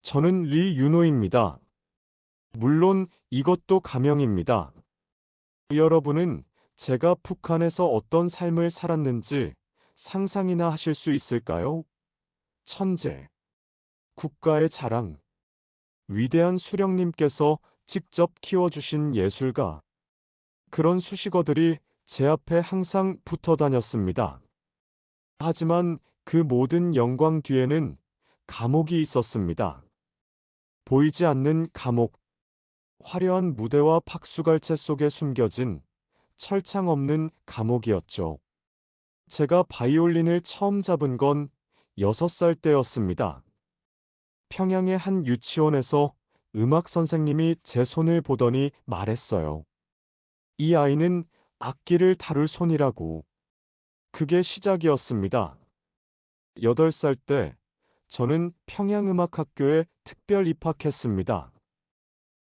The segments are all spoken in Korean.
저는 리윤호입니다. 물론 이것도 가명입니다. 여러분은 제가 북한에서 어떤 삶을 살았는지 상상이나 하실 수 있을까요? 천재, 국가의 자랑, 위대한 수령님께서 직접 키워주신 예술가. 그런 수식어들이 제 앞에 항상 붙어 다녔습니다. 하지만 그 모든 영광 뒤에는 감옥이 있었습니다. 보이지 않는 감옥, 화려한 무대와 박수갈채 속에 숨겨진 철창 없는 감옥이었죠. 제가 바이올린을 처음 잡은 건 6살 때였습니다. 평양의 한 유치원에서 음악 선생님이 제 손을 보더니 말했어요. 이 아이는 악기를 다룰 손이라고. 그게 시작이었습니다. 8살 때 저는 평양음악학교에 특별 입학했습니다.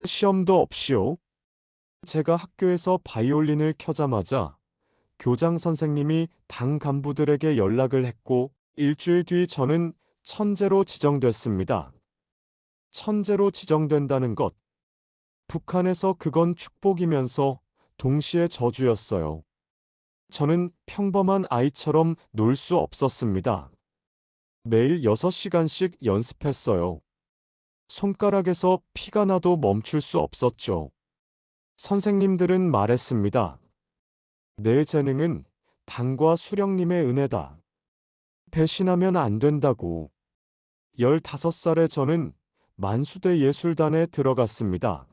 시험도 없이요. 제가 학교에서 바이올린을 켜자마자 교장 선생님이 당 간부들에게 연락을 했고 일주일 뒤 저는 천재로 지정됐습니다. 천재로 지정된다는 것. 북한에서 그건 축복이면서 동시에 저주였어요. 저는 평범한 아이처럼 놀 수 없었습니다. 매일 6시간씩 연습했어요. 손가락에서 피가 나도 멈출 수 없었죠. 선생님들은 말했습니다. 내 재능은 당과 수령님의 은혜다. 배신하면 안 된다고. 15살에 저는 만수대 예술단에 들어갔습니다.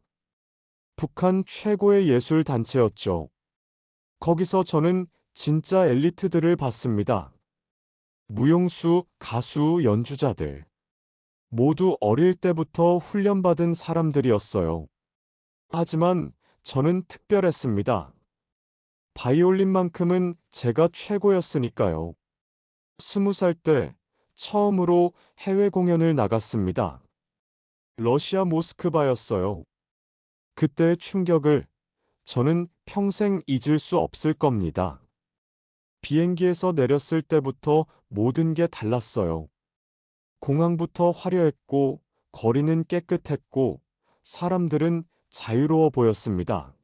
북한 최고의 예술단체였죠. 거기서 저는 진짜 엘리트들을 봤습니다. 무용수, 가수, 연주자들. 모두 어릴 때부터 훈련받은 사람들이었어요. 하지만 저는 특별했습니다. 바이올린만큼은 제가 최고였으니까요. 20살 때 처음으로 해외 공연을 나갔습니다. 러시아 모스크바였어요. 그때의 충격을 저는 평생 잊을 수 없을 겁니다. 비행기에서 내렸을 때부터 모든 게 달랐어요. 공항부터 화려했고, 거리는 깨끗했고, 사람들은 자유로워 보였습니다.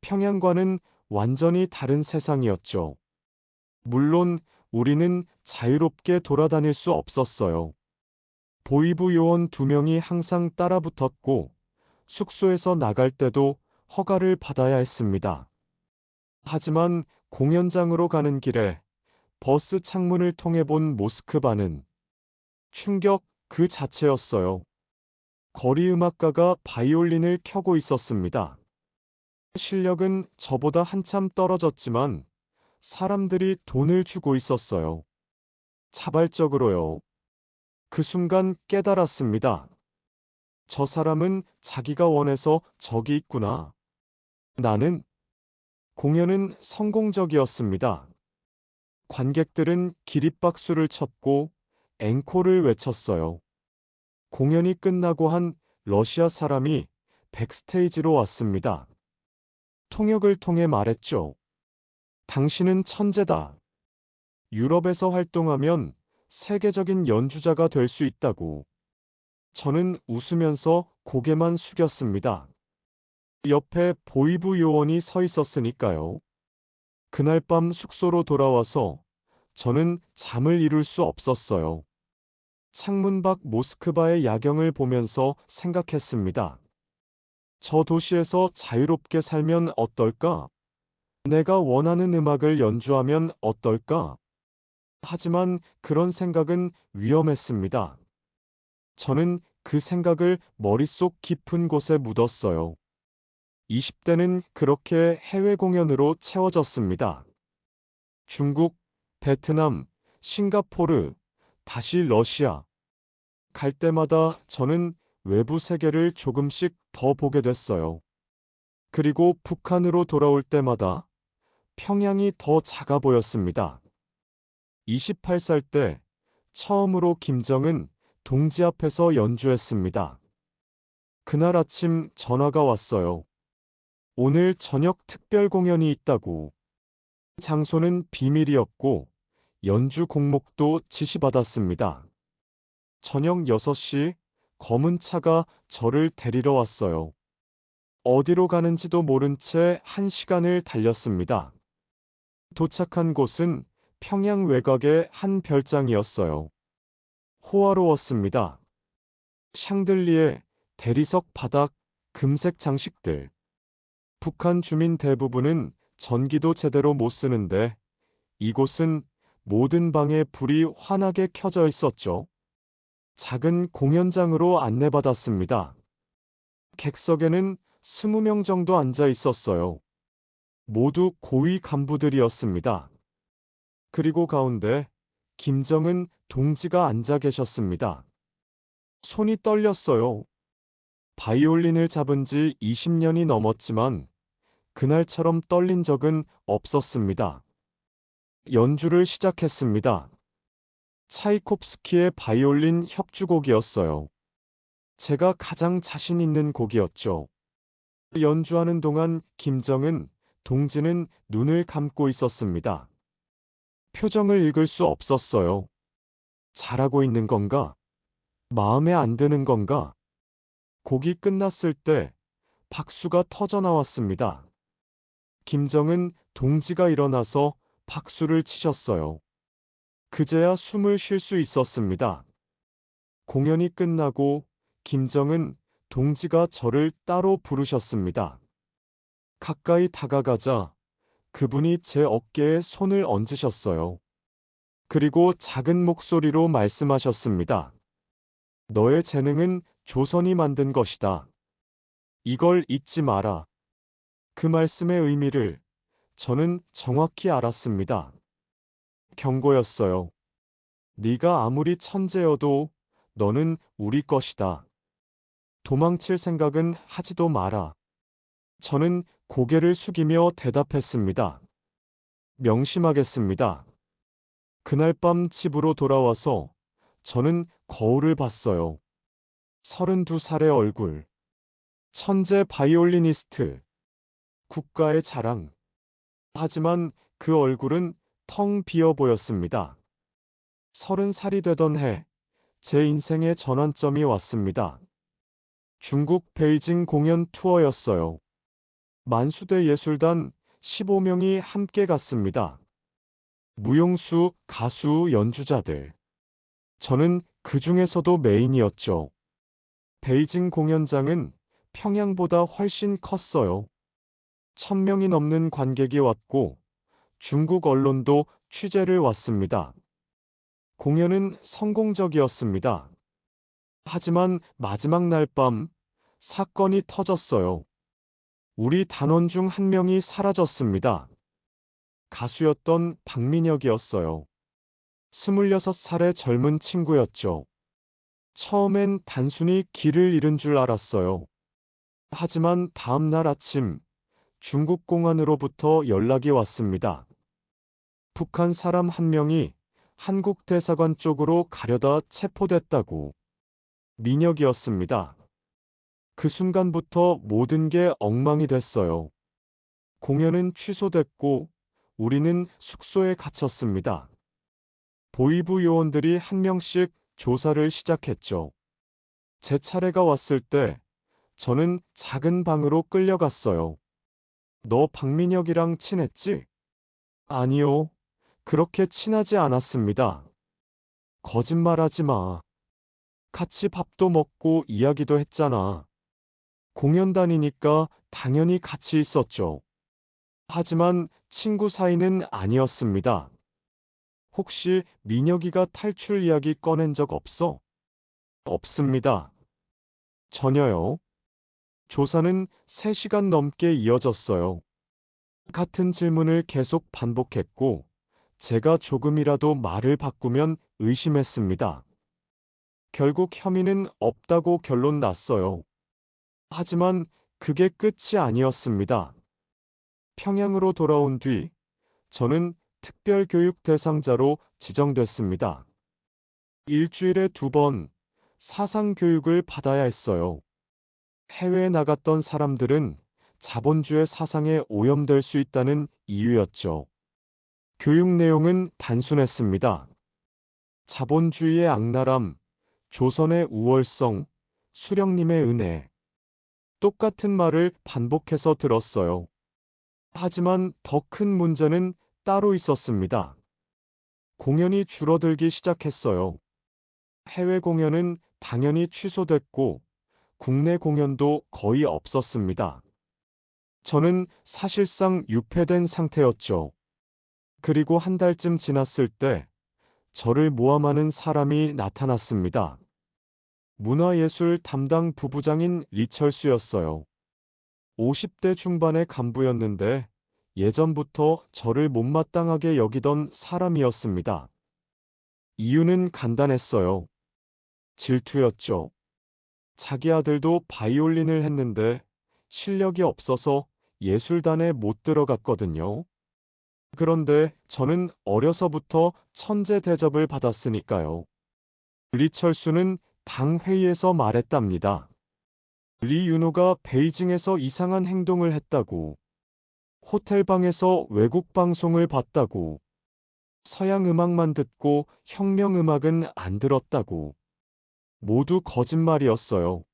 평양과는 완전히 다른 세상이었죠. 물론 우리는 자유롭게 돌아다닐 수 없었어요. 보이부 요원 2명이 항상 따라붙었고, 숙소에서 나갈 때도 허가를 받아야 했습니다. 하지만 공연장으로 가는 길에 버스 창문을 통해 본 모스크바는 충격 그 자체였어요. 거리 음악가가 바이올린을 켜고 있었습니다. 실력은 저보다 한참 떨어졌지만 사람들이 돈을 주고 있었어요. 자발적으로요. 그 순간 깨달았습니다. 저 사람은 자기가 원해서 저기 있구나. 나는. 공연은 성공적이었습니다. 관객들은 기립박수를 쳤고 앵콜을 외쳤어요. 공연이 끝나고 한 러시아 사람이 백스테이지로 왔습니다. 통역을 통해 말했죠. 당신은 천재다. 유럽에서 활동하면 세계적인 연주자가 될 수 있다고. 저는 웃으면서 고개만 숙였습니다. 옆에 보이부 요원이 서 있었으니까요. 그날 밤 숙소로 돌아와서 저는 잠을 이룰 수 없었어요. 창문 밖 모스크바의 야경을 보면서 생각했습니다. 저 도시에서 자유롭게 살면 어떨까? 내가 원하는 음악을 연주하면 어떨까? 하지만 그런 생각은 위험했습니다. 저는 그 생각을 머릿속 깊은 곳에 묻었어요. 20대는 그렇게 해외 공연으로 채워졌습니다. 중국, 베트남, 싱가포르, 다시 러시아. 갈 때마다 저는 외부 세계를 조금씩 더 보게 됐어요. 그리고 북한으로 돌아올 때마다 평양이 더 작아 보였습니다. 28살 때 처음으로 김정은 동지 앞에서 연주했습니다. 그날 아침 전화가 왔어요. 오늘 저녁 특별 공연이 있다고. 장소는 비밀이었고 연주 곡목도 지시받았습니다. 저녁 6시 검은 차가 저를 데리러 왔어요. 어디로 가는지도 모른 채 1시간을 달렸습니다. 도착한 곳은 평양 외곽의 한 별장이었어요. 호화로웠습니다. 샹들리에, 대리석 바닥, 금색 장식들. 북한 주민 대부분은 전기도 제대로 못 쓰는데 이곳은 모든 방에 불이 환하게 켜져 있었죠. 작은 공연장으로 안내받았습니다. 객석에는 20명 정도 앉아 있었어요. 모두 고위 간부들이었습니다. 그리고 가운데 김정은 동지가 앉아 계셨습니다. 손이 떨렸어요. 바이올린을 잡은 지 20년이 넘었지만 그날처럼 떨린 적은 없었습니다. 연주를 시작했습니다. 차이콥스키의 바이올린 협주곡이었어요. 제가 가장 자신 있는 곡이었죠. 연주하는 동안 김정은 동지는 눈을 감고 있었습니다. 표정을 읽을 수 없었어요. 잘하고 있는 건가? 마음에 안 드는 건가? 곡이 끝났을 때 박수가 터져 나왔습니다. 김정은 동지가 일어나서 박수를 치셨어요. 그제야 숨을 쉴 수 있었습니다. 공연이 끝나고 김정은 동지가 저를 따로 부르셨습니다. 가까이 다가가자 그분이 제 어깨에 손을 얹으셨어요. 그리고 작은 목소리로 말씀하셨습니다. 너의 재능은 조선이 만든 것이다. 이걸 잊지 마라. 그 말씀의 의미를 저는 정확히 알았습니다. 경고였어요. 네가 아무리 천재여도 너는 우리 것이다. 도망칠 생각은 하지도 마라. 저는 고개를 숙이며 대답했습니다. 명심하겠습니다. 그날 밤 집으로 돌아와서 저는 거울을 봤어요. 32살의 얼굴. 천재 바이올리니스트. 국가의 자랑. 하지만 그 얼굴은 텅 비어 보였습니다. 30살이 되던 해, 제 인생의 전환점이 왔습니다. 중국 베이징 공연 투어였어요. 만수대 예술단 15명이 함께 갔습니다. 무용수, 가수, 연주자들. 저는 그 중에서도 메인이었죠. 베이징 공연장은 평양보다 훨씬 컸어요. 1000명이 넘는 관객이 왔고 중국 언론도 취재를 왔습니다. 공연은 성공적이었습니다. 하지만 마지막 날 밤 사건이 터졌어요. 우리 단원 중 한 명이 사라졌습니다. 가수였던 박민혁이었어요. 26살의 젊은 친구였죠. 처음엔 단순히 길을 잃은 줄 알았어요. 하지만 다음 날 아침 중국 공안으로부터 연락이 왔습니다. 북한 사람 한 명이 한국 대사관 쪽으로 가려다 체포됐다고. 민혁이었습니다. 그 순간부터 모든 게 엉망이 됐어요. 공연은 취소됐고 우리는 숙소에 갇혔습니다. 보이부 요원들이 한 명씩 조사를 시작했죠. 제 차례가 왔을 때 저는 작은 방으로 끌려갔어요. 너 박민혁이랑 친했지? 아니요. 그렇게 친하지 않았습니다. 거짓말하지 마. 같이 밥도 먹고 이야기도 했잖아. 공연 다니니까 당연히 같이 있었죠. 하지만 친구 사이는 아니었습니다. 혹시 민혁이가 탈출 이야기 꺼낸 적 없어? 없습니다. 전혀요. 조사는 3시간 넘게 이어졌어요. 같은 질문을 계속 반복했고, 제가 조금이라도 말을 바꾸면 의심했습니다. 결국 혐의는 없다고 결론 났어요. 하지만 그게 끝이 아니었습니다. 평양으로 돌아온 뒤 저는 특별교육 대상자로 지정됐습니다. 일주일에 2번 사상교육을 받아야 했어요. 해외에 나갔던 사람들은 자본주의 사상에 오염될 수 있다는 이유였죠. 교육 내용은 단순했습니다. 자본주의의 악랄함, 조선의 우월성, 수령님의 은혜. 똑같은 말을 반복해서 들었어요. 하지만 더 큰 문제는 따로 있었습니다. 공연이 줄어들기 시작했어요. 해외 공연은 당연히 취소됐고, 국내 공연도 거의 없었습니다. 저는 사실상 유폐된 상태였죠. 그리고 한 달쯤 지났을 때 저를 모함하는 사람이 나타났습니다. 문화예술 담당 부부장인 리철수였어요. 50대 중반의 간부였는데 예전부터 저를 못마땅하게 여기던 사람이었습니다. 이유는 간단했어요. 질투였죠. 자기 아들도 바이올린을 했는데 실력이 없어서 예술단에 못 들어갔거든요. 그런데 저는 어려서부터 천재 대접을 받았으니까요. 리철수는 당 회의에서 말했답니다. 리윤호가 베이징에서 이상한 행동을 했다고, 호텔방에서 외국 방송을 봤다고, 서양 음악만 듣고 혁명 음악은 안 들었다고. 모두 거짓말이었어요.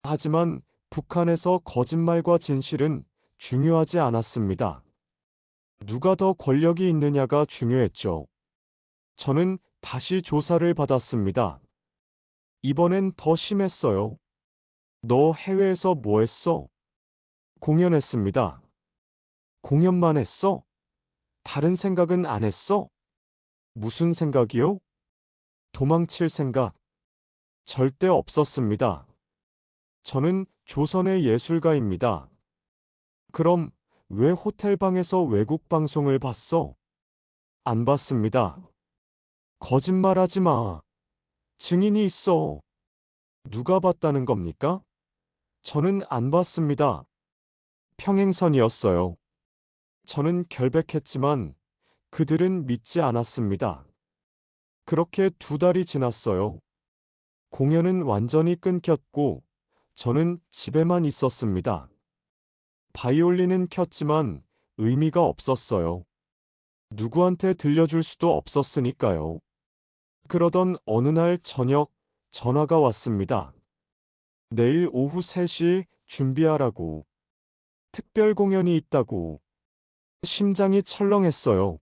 하지만 북한에서 거짓말과 진실은 중요하지 않았습니다. 누가 더 권력이 있느냐가 중요했죠. 저는 다시 조사를 받았습니다. 이번엔 더 심했어요. 너 해외에서 뭐 했어? 공연했습니다. 공연만 했어? 다른 생각은 안 했어? 무슨 생각이요? 도망칠 생각. 절대 없었습니다. 저는 조선의 예술가입니다. 그럼 왜 호텔방에서 외국 방송을 봤어? 안 봤습니다. 거짓말하지 마. 증인이 있어. 누가 봤다는 겁니까? 저는 안 봤습니다. 평행선이었어요. 저는 결백했지만 그들은 믿지 않았습니다. 그렇게 2달이 지났어요. 공연은 완전히 끊겼고 저는 집에만 있었습니다. 바이올린은 켰지만 의미가 없었어요. 누구한테 들려줄 수도 없었으니까요. 그러던 어느 날 저녁 전화가 왔습니다. 내일 오후 3시 준비하라고. 특별 공연이 있다고. 심장이 철렁했어요.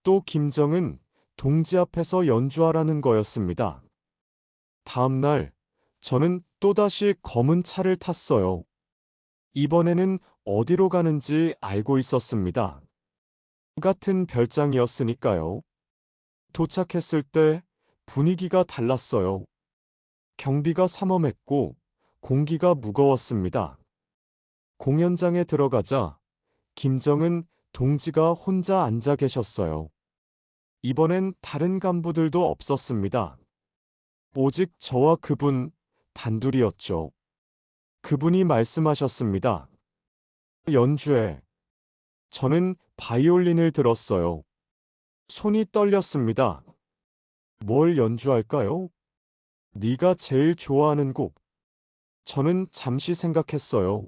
또 김정은 동지 앞에서 연주하라는 거였습니다. 다음 날 저는 또다시 검은 차를 탔어요. 이번에는 어디로 가는지 알고 있었습니다. 같은 별장이었으니까요. 도착했을 때 분위기가 달랐어요. 경비가 삼엄했고 공기가 무거웠습니다. 공연장에 들어가자 김정은 동지가 혼자 앉아 계셨어요. 이번엔 다른 간부들도 없었습니다. 오직 저와 그분 단둘이었죠. 그분이 말씀하셨습니다. 연주해. 저는 바이올린을 들었어요. 손이 떨렸습니다. 뭘 연주할까요? 네가 제일 좋아하는 곡. 저는 잠시 생각했어요.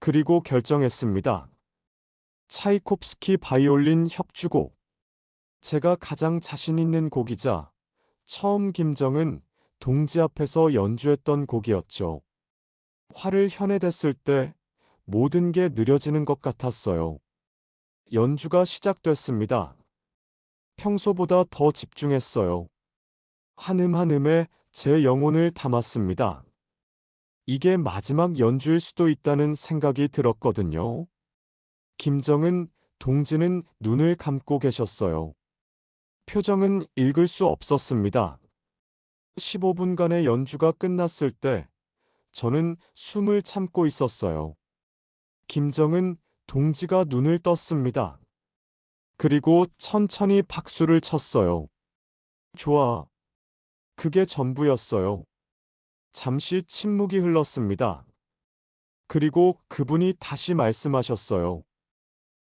그리고 결정했습니다. 차이콥스키 바이올린 협주곡. 제가 가장 자신 있는 곡이자 처음 김정은 동지 앞에서 연주했던 곡이었죠. 활을 현해댔을 때 모든 게 느려지는 것 같았어요. 연주가 시작됐습니다. 평소보다 더 집중했어요. 한 음 한 음에 제 영혼을 담았습니다. 이게 마지막 연주일 수도 있다는 생각이 들었거든요. 김정은 동지는 눈을 감고 계셨어요. 표정은 읽을 수 없었습니다. 15분간의 연주가 끝났을 때 저는 숨을 참고 있었어요. 김정은 동지가 눈을 떴습니다. 그리고 천천히 박수를 쳤어요. 좋아. 그게 전부였어요. 잠시 침묵이 흘렀습니다. 그리고 그분이 다시 말씀하셨어요.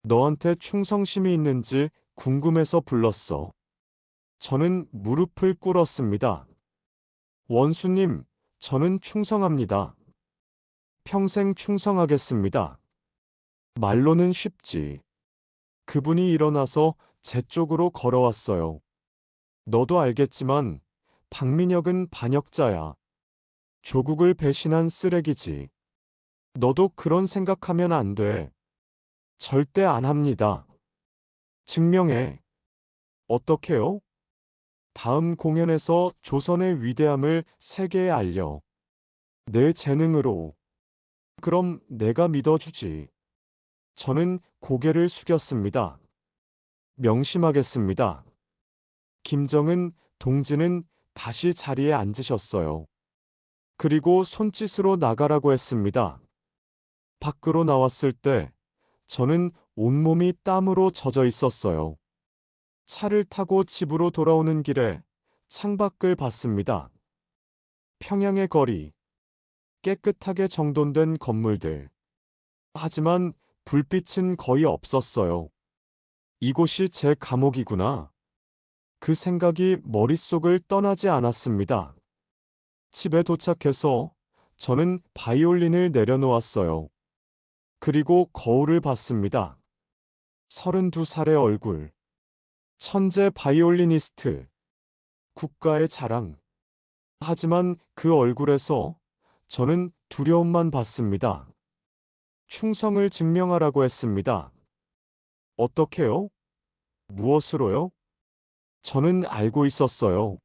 너한테 충성심이 있는지 궁금해서 불렀어. 저는 무릎을 꿇었습니다. 원수님, 저는 충성합니다. 평생 충성하겠습니다. 말로는 쉽지. 그분이 일어나서 제 쪽으로 걸어왔어요. 너도 알겠지만 박민혁은 반역자야. 조국을 배신한 쓰레기지. 너도 그런 생각하면 안 돼. 절대 안 합니다. 증명해. 어떻게요? 다음 공연에서 조선의 위대함을 세계에 알려. 내 재능으로. 그럼 내가 믿어주지. 저는 고개를 숙였습니다. 명심하겠습니다. 김정은 동지는 다시 자리에 앉으셨어요. 그리고 손짓으로 나가라고 했습니다. 밖으로 나왔을 때 저는 온몸이 땀으로 젖어 있었어요. 차를 타고 집으로 돌아오는 길에 창밖을 봤습니다. 평양의 거리, 깨끗하게 정돈된 건물들. 하지만 불빛은 거의 없었어요. 이곳이 제 감옥이구나. 그 생각이 머릿속을 떠나지 않았습니다. 집에 도착해서 저는 바이올린을 내려놓았어요. 그리고 거울을 봤습니다. 32살의 얼굴. 천재 바이올리니스트. 국가의 자랑. 하지만 그 얼굴에서 저는 두려움만 봤습니다. 충성을 증명하라고 했습니다. 어떻게요? 무엇으로요? 저는 알고 있었어요.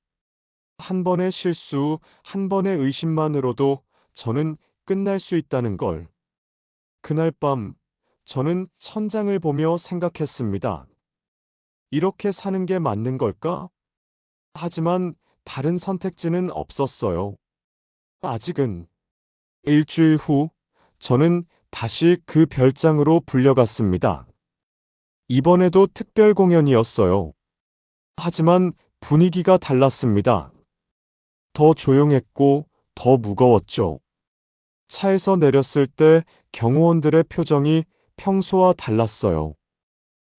한 번의 실수, 한 번의 의심만으로도 저는 끝날 수 있다는 걸. 그날 밤, 저는 천장을 보며 생각했습니다. 이렇게 사는 게 맞는 걸까? 하지만 다른 선택지는 없었어요. 아직은. 일주일 후, 저는 다시 그 별장으로 불려갔습니다. 이번에도 특별 공연이었어요. 하지만 분위기가 달랐습니다. 더 조용했고 더 무거웠죠. 차에서 내렸을 때 경호원들의 표정이 평소와 달랐어요.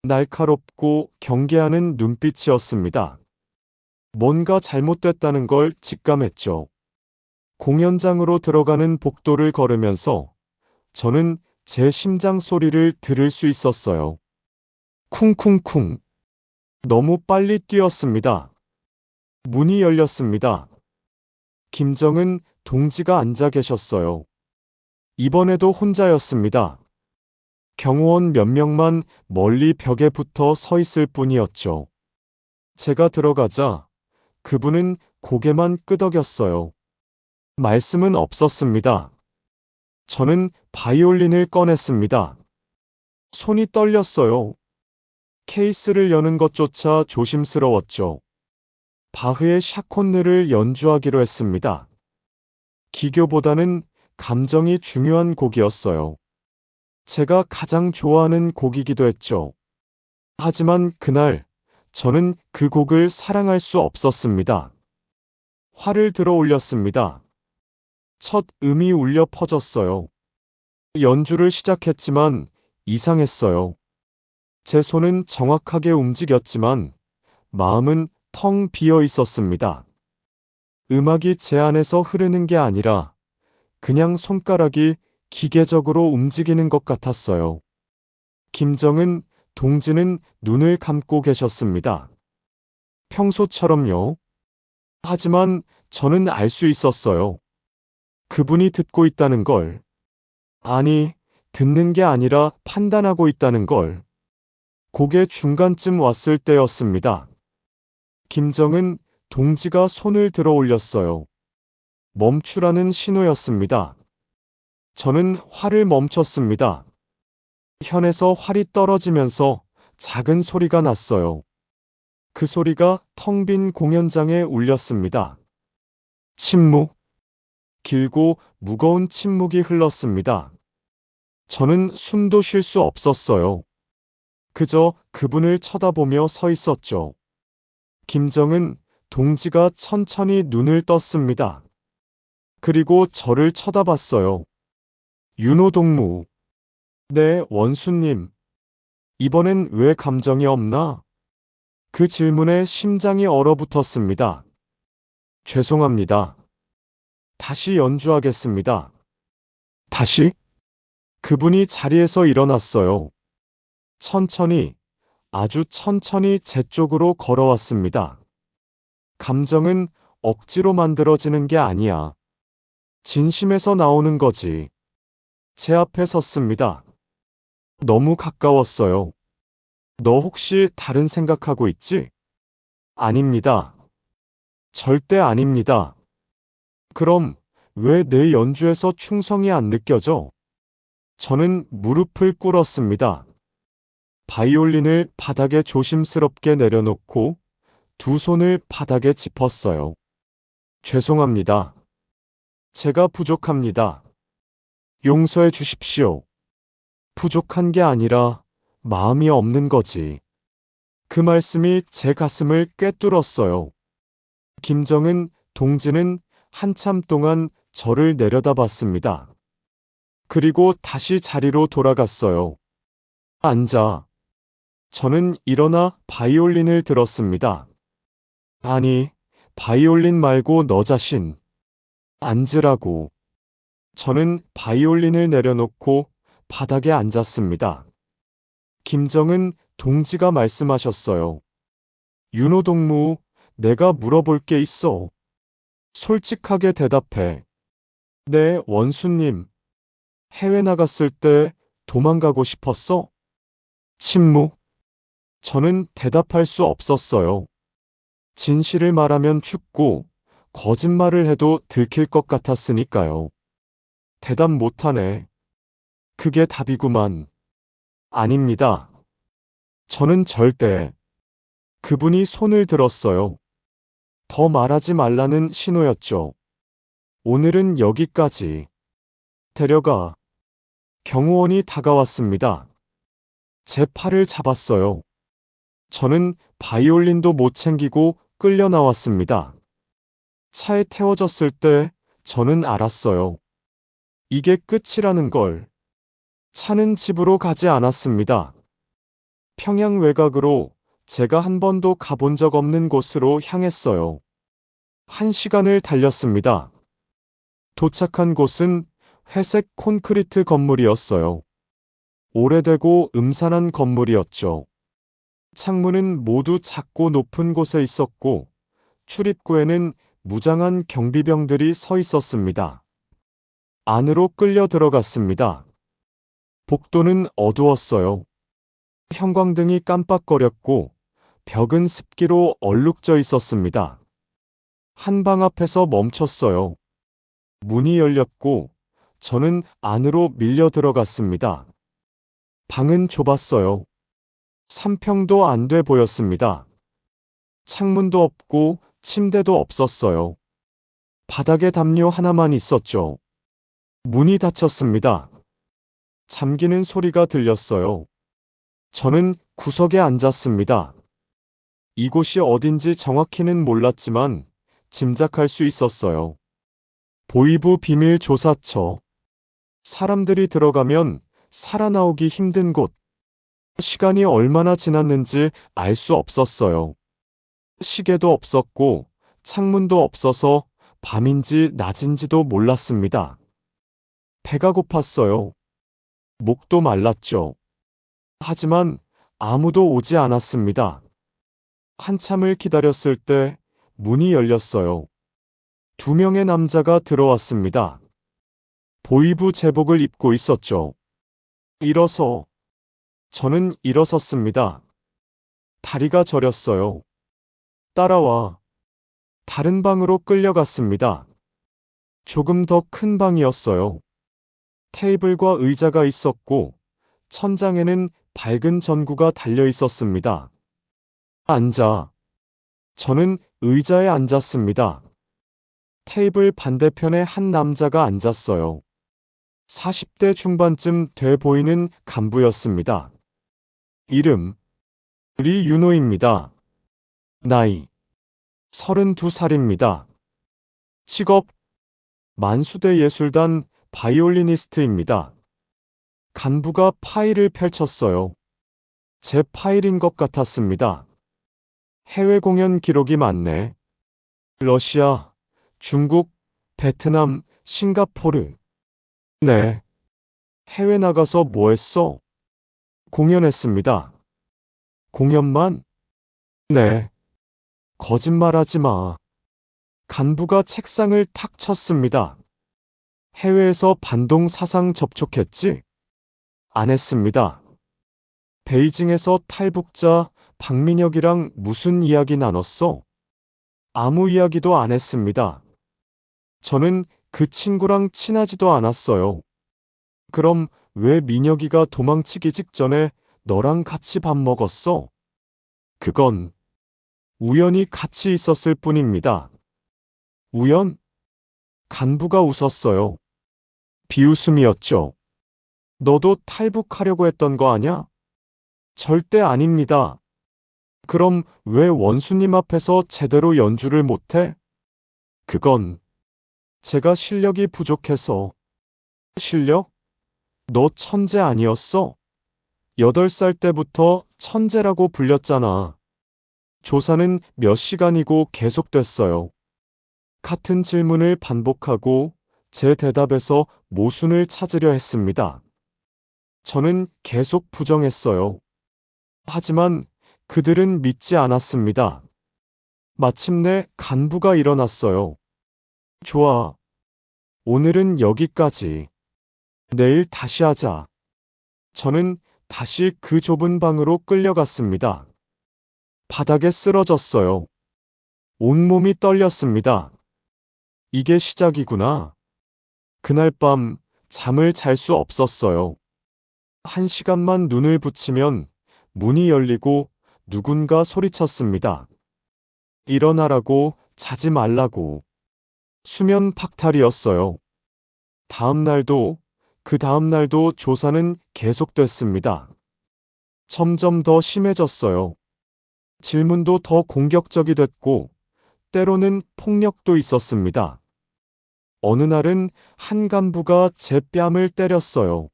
날카롭고 경계하는 눈빛이었습니다. 뭔가 잘못됐다는 걸 직감했죠. 공연장으로 들어가는 복도를 걸으면서 저는 제 심장 소리를 들을 수 있었어요. 쿵쿵쿵. 너무 빨리 뛰었습니다. 문이 열렸습니다. 김정은 동지가 앉아 계셨어요. 이번에도 혼자였습니다. 경호원 몇 명만 멀리 벽에 붙어 서 있을 뿐이었죠. 제가 들어가자 그분은 고개만 끄덕였어요. 말씀은 없었습니다. 저는 바이올린을 꺼냈습니다. 손이 떨렸어요. 케이스를 여는 것조차 조심스러웠죠. 바흐의 샤콘느를 연주하기로 했습니다. 기교보다는 감정이 중요한 곡이었어요. 제가 가장 좋아하는 곡이기도 했죠. 하지만 그날 저는 그 곡을 사랑할 수 없었습니다. 화를 들어 올렸습니다. 첫 음이 울려 퍼졌어요. 연주를 시작했지만 이상했어요. 제 손은 정확하게 움직였지만 마음은 텅 비어 있었습니다. 음악이 제 안에서 흐르는 게 아니라 그냥 손가락이 기계적으로 움직이는 것 같았어요. 김정은 동지는 눈을 감고 계셨습니다. 평소처럼요. 하지만 저는 알 수 있었어요. 그분이 듣고 있다는 걸. 아니, 듣는 게 아니라 판단하고 있다는 걸. 곡의 중간쯤 왔을 때였습니다. 김정은 동지가 손을 들어 올렸어요. 멈추라는 신호였습니다. 저는 활을 멈췄습니다. 현에서 활이 떨어지면서 작은 소리가 났어요. 그 소리가 텅 빈 공연장에 울렸습니다. 침묵. 길고 무거운 침묵이 흘렀습니다. 저는 숨도 쉴 수 없었어요. 그저 그분을 쳐다보며 서 있었죠. 김정은 동지가 천천히 눈을 떴습니다. 그리고 저를 쳐다봤어요. 윤호동무. 네, 원수님. 이번엔 왜 감정이 없나? 그 질문에 심장이 얼어붙었습니다. 죄송합니다. 다시 연주하겠습니다. 다시? 그분이 자리에서 일어났어요. 천천히, 아주 천천히 제 쪽으로 걸어왔습니다. 감정은 억지로 만들어지는 게 아니야. 진심에서 나오는 거지. 제 앞에 섰습니다. 너무 가까웠어요. 너 혹시 다른 생각하고 있지? 아닙니다. 절대 아닙니다. 그럼 왜 내 연주에서 충성이 안 느껴져? 저는 무릎을 꿇었습니다. 바이올린을 바닥에 조심스럽게 내려놓고 두 손을 바닥에 짚었어요. 죄송합니다. 제가 부족합니다. 용서해 주십시오. 부족한 게 아니라 마음이 없는 거지. 그 말씀이 제 가슴을 꿰뚫었어요. 김정은 동지는 한참 동안 저를 내려다봤습니다. 그리고 다시 자리로 돌아갔어요. 앉아. 저는 일어나 바이올린을 들었습니다. 아니, 바이올린 말고 너 자신. 앉으라고. 저는 바이올린을 내려놓고 바닥에 앉았습니다. 김정은 동지가 말씀하셨어요. 윤호동무, 내가 물어볼 게 있어. 솔직하게 대답해. 네, 원수님. 해외 나갔을 때 도망가고 싶었어? 침묵. 저는 대답할 수 없었어요. 진실을 말하면 죽고 거짓말을 해도 들킬 것 같았으니까요. 대답 못하네. 그게 답이구만. 아닙니다. 저는 절대. 그분이 손을 들었어요. 더 말하지 말라는 신호였죠. 오늘은 여기까지. 데려가. 경호원이 다가왔습니다. 제 팔을 잡았어요. 저는 바이올린도 못 챙기고 끌려 나왔습니다. 차에 태워졌을 때 저는 알았어요. 이게 끝이라는 걸. 차는 집으로 가지 않았습니다. 평양 외곽으로 제가 한 번도 가본 적 없는 곳으로 향했어요. 1시간을 달렸습니다. 도착한 곳은 회색 콘크리트 건물이었어요. 오래되고 음산한 건물이었죠. 창문은 모두 작고 높은 곳에 있었고 출입구에는 무장한 경비병들이 서 있었습니다. 안으로 끌려 들어갔습니다. 복도는 어두웠어요. 형광등이 깜빡거렸고 벽은 습기로 얼룩져 있었습니다. 한 방 앞에서 멈췄어요. 문이 열렸고 저는 안으로 밀려 들어갔습니다. 방은 좁았어요. 3평도 안 돼 보였습니다. 창문도 없고 침대도 없었어요. 바닥에 담요 하나만 있었죠. 문이 닫혔습니다. 잠기는 소리가 들렸어요. 저는 구석에 앉았습니다. 이곳이 어딘지 정확히는 몰랐지만 짐작할 수 있었어요. 보이부 비밀 조사처. 사람들이 들어가면 살아나오기 힘든 곳. 시간이 얼마나 지났는지 알 수 없었어요. 시계도 없었고 창문도 없어서 밤인지 낮인지도 몰랐습니다. 배가 고팠어요. 목도 말랐죠. 하지만 아무도 오지 않았습니다. 한참을 기다렸을 때 문이 열렸어요. 2명의 남자가 들어왔습니다. 보이부 제복을 입고 있었죠. 일어서. 저는 일어섰습니다. 다리가 저렸어요. 따라와. 다른 방으로 끌려갔습니다. 조금 더 큰 방이었어요. 테이블과 의자가 있었고 천장에는 밝은 전구가 달려 있었습니다. 앉아. 저는 의자에 앉았습니다. 테이블 반대편에 한 남자가 앉았어요. 40대 중반쯤 돼 보이는 간부였습니다. 이름 리윤호입니다. 나이 32살입니다. 직업 만수대 예술단 바이올리니스트입니다. 간부가 파일을 펼쳤어요. 제 파일인 것 같았습니다. 해외 공연 기록이 많네. 러시아, 중국, 베트남, 싱가포르. 네. 해외 나가서 뭐 했어? 공연했습니다. 공연만? 네. 거짓말하지 마. 간부가 책상을 탁 쳤습니다. 해외에서 반동 사상 접촉했지? 안 했습니다. 베이징에서 탈북자 박민혁이랑 무슨 이야기 나눴어? 아무 이야기도 안 했습니다. 저는 그 친구랑 친하지도 않았어요. 그럼 왜 민혁이가 도망치기 직전에 너랑 같이 밥 먹었어? 그건 우연히 같이 있었을 뿐입니다. 우연? 간부가 웃었어요. 비웃음이었죠. 너도 탈북하려고 했던 거 아냐? 절대 아닙니다. 그럼 왜 원수님 앞에서 제대로 연주를 못해? 그건 제가 실력이 부족해서. 실력? 너 천재 아니었어? 8살 때부터 천재라고 불렸잖아. 조사는 몇 시간이고 계속됐어요. 같은 질문을 반복하고 제 대답에서 모순을 찾으려 했습니다. 저는 계속 부정했어요. 하지만 그들은 믿지 않았습니다. 마침내 간부가 일어났어요. 좋아. 오늘은 여기까지. 내일 다시 하자. 저는 다시 그 좁은 방으로 끌려갔습니다. 바닥에 쓰러졌어요. 온몸이 떨렸습니다. 이게 시작이구나. 그날 밤 잠을 잘 수 없었어요. 1시간만 눈을 붙이면 문이 열리고 누군가 소리쳤습니다. 일어나라고, 자지 말라고. 수면 박탈이었어요. 다음 날도, 그 다음 날도 조사는 계속됐습니다. 점점 더 심해졌어요. 질문도 더 공격적이 됐고, 때로는 폭력도 있었습니다. 어느 날은 한 간부가 제 뺨을 때렸어요.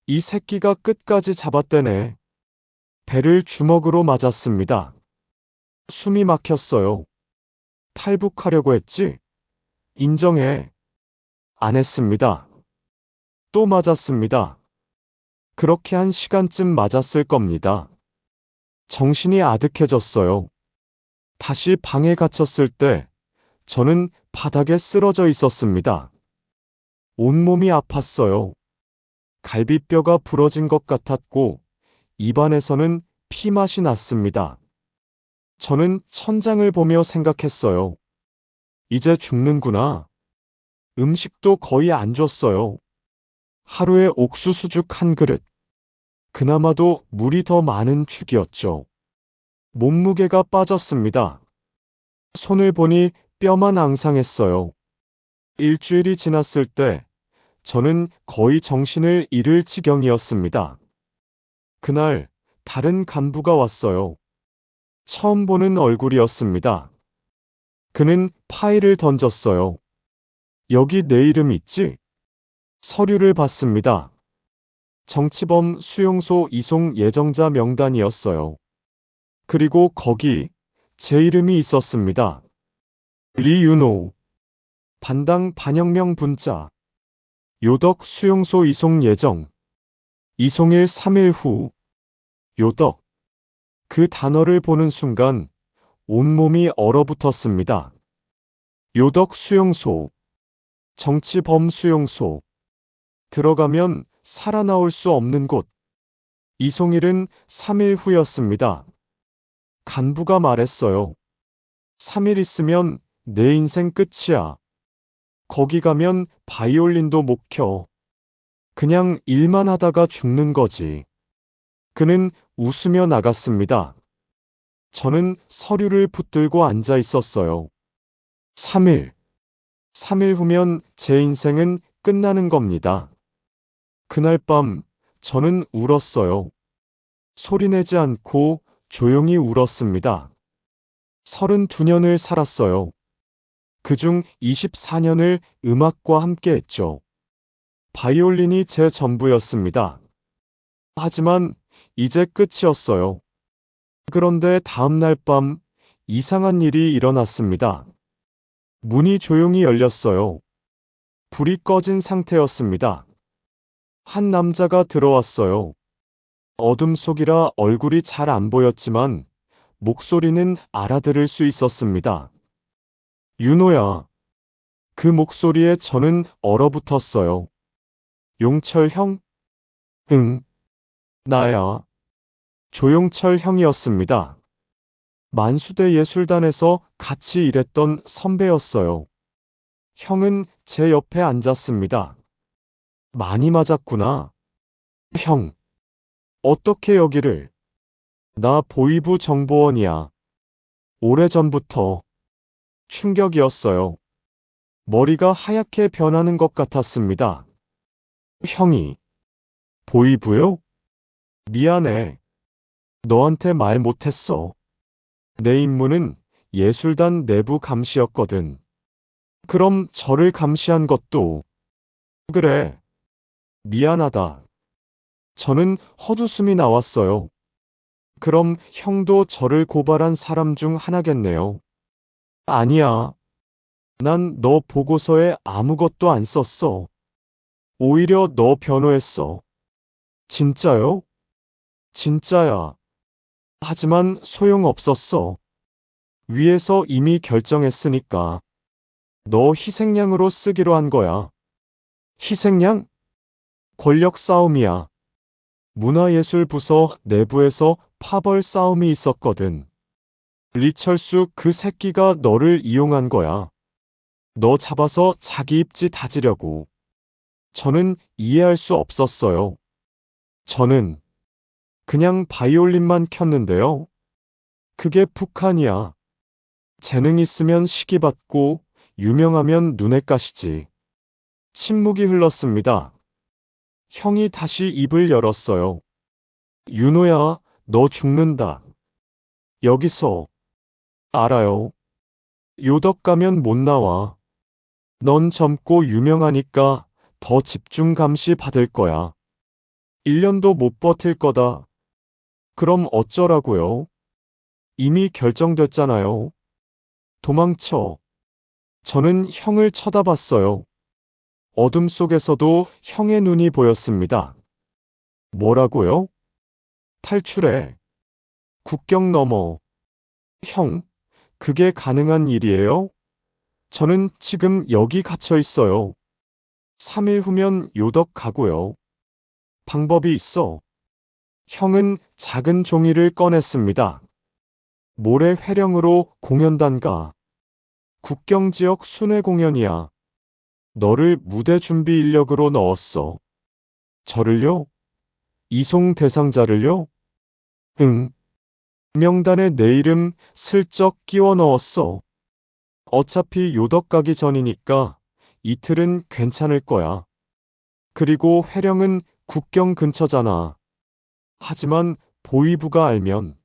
이 새끼가 끝까지 잡았대네. 배를 주먹으로 맞았습니다. 숨이 막혔어요. 탈북하려고 했지? 인정해. 안 했습니다. 또 맞았습니다. 그렇게 1시간쯤 맞았을 겁니다. 정신이 아득해졌어요. 다시 방에 갇혔을 때 저는 바닥에 쓰러져 있었습니다. 온몸이 아팠어요. 갈비뼈가 부러진 것 같았고 입안에서는 피맛이 났습니다. 저는 천장을 보며 생각했어요. 이제 죽는구나. 음식도 거의 안 줬어요. 하루에 옥수수죽 한 그릇. 그나마도 물이 더 많은 죽이었죠. 몸무게가 빠졌습니다. 손을 보니 뼈만 앙상했어요. 일주일이 지났을 때 저는 거의 정신을 잃을 지경이었습니다. 그날 다른 간부가 왔어요. 처음 보는 얼굴이었습니다. 그는 파일을 던졌어요. 여기 내 이름 있지? 서류를 봤습니다. 정치범 수용소 이송 예정자 명단이었어요. 그리고 거기 제 이름이 있었습니다. 리윤호. 반당 반혁명 분자. 요덕 수용소 이송 예정. 이송일 3일 후. 요덕. 그 단어를 보는 순간 온몸이 얼어붙었습니다. 요덕 수용소. 정치범 수용소. 들어가면 살아나올 수 없는 곳. 이송일은 3일 후였습니다. 간부가 말했어요. 3일 있으면 내 인생 끝이야. 거기 가면 바이올린도 못 켜. 그냥 일만 하다가 죽는 거지. 그는 웃으며 나갔습니다. 저는 서류를 붙들고 앉아 있었어요. 3일. 3일 후면 제 인생은 끝나는 겁니다. 그날 밤 저는 울었어요. 소리내지 않고 조용히 울었습니다. 32년을 살았어요. 그중 24년을 음악과 함께 했죠. 바이올린이 제 전부였습니다. 하지만 이제 끝이었어요. 그런데 다음 날 밤 이상한 일이 일어났습니다. 문이 조용히 열렸어요. 불이 꺼진 상태였습니다. 한 남자가 들어왔어요. 어둠 속이라 얼굴이 잘 안 보였지만 목소리는 알아들을 수 있었습니다. 윤호야. 그 목소리에 저는 얼어붙었어요. 용철 형? 응, 나야. 조용철 형이었습니다. 만수대 예술단에서 같이 일했던 선배였어요. 형은 제 옆에 앉았습니다. 많이 맞았구나. 형, 어떻게 여기를? 나 보이부 정보원이야. 오래전부터. 충격이었어요. 머리가 하얗게 변하는 것 같았습니다. 형이, 보이부요? 미안해. 너한테 말 못했어. 내 임무는 예술단 내부 감시였거든. 그럼 저를 감시한 것도, 그래. 미안하다. 저는 헛웃음이 나왔어요. 그럼 형도 저를 고발한 사람 중 하나겠네요. 아니야. 난 너 보고서에 아무것도 안 썼어. 오히려 너 변호했어. 진짜요? 진짜야. 하지만 소용없었어. 위에서 이미 결정했으니까. 너 희생양으로 쓰기로 한 거야. 희생양? 권력 싸움이야. 문화예술부서 내부에서 파벌 싸움이 있었거든. 리철수 그 새끼가 너를 이용한 거야. 너 잡아서 자기 입지 다지려고. 저는 이해할 수 없었어요. 저는 그냥 바이올린만 켰는데요. 그게 북한이야. 재능 있으면 시기 받고 유명하면 눈에 가시지. 침묵이 흘렀습니다. 형이 다시 입을 열었어요. 윤호야, 너 죽는다. 여기서. 알아요. 요덕 가면 못 나와. 넌 젊고 유명하니까 더 집중 감시 받을 거야. 1년도 못 버틸 거다. 그럼 어쩌라고요? 이미 결정됐잖아요. 도망쳐. 저는 형을 쳐다봤어요. 어둠 속에서도 형의 눈이 보였습니다. 뭐라고요? 탈출해. 국경 넘어. 형, 그게 가능한 일이에요? 저는 지금 여기 갇혀 있어요. 3일 후면 요덕 가고요. 방법이 있어. 형은 작은 종이를 꺼냈습니다. 모레 회령으로 공연단 가. 국경지역 순회 공연이야. 너를 무대 준비 인력으로 넣었어. 저를요? 이송 대상자를요? 응. 명단에 내 이름 슬쩍 끼워 넣었어. 어차피 요덕 가기 전이니까 이틀은 괜찮을 거야. 그리고 회령은 국경 근처잖아. 하지만 보위부가 알면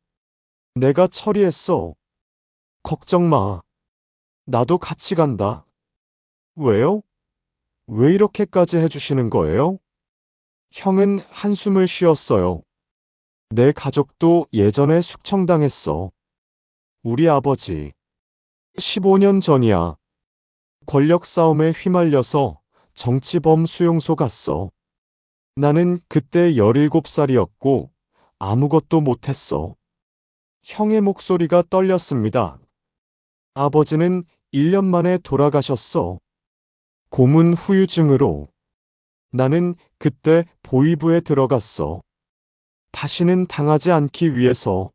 내가 처리했어. 걱정 마. 나도 같이 간다. 왜요? 왜 이렇게까지 해주시는 거예요? 형은 한숨을 쉬었어요. 내 가족도 예전에 숙청당했어. 우리 아버지. 15년 전이야. 권력 싸움에 휘말려서 정치범 수용소 갔어. 나는 그때 17살이었고 아무것도 못했어. 형의 목소리가 떨렸습니다. 아버지는 1년 만에 돌아가셨어. 고문 후유증으로. 나는 그때 보위부에 들어갔어. 다시는 당하지 않기 위해서.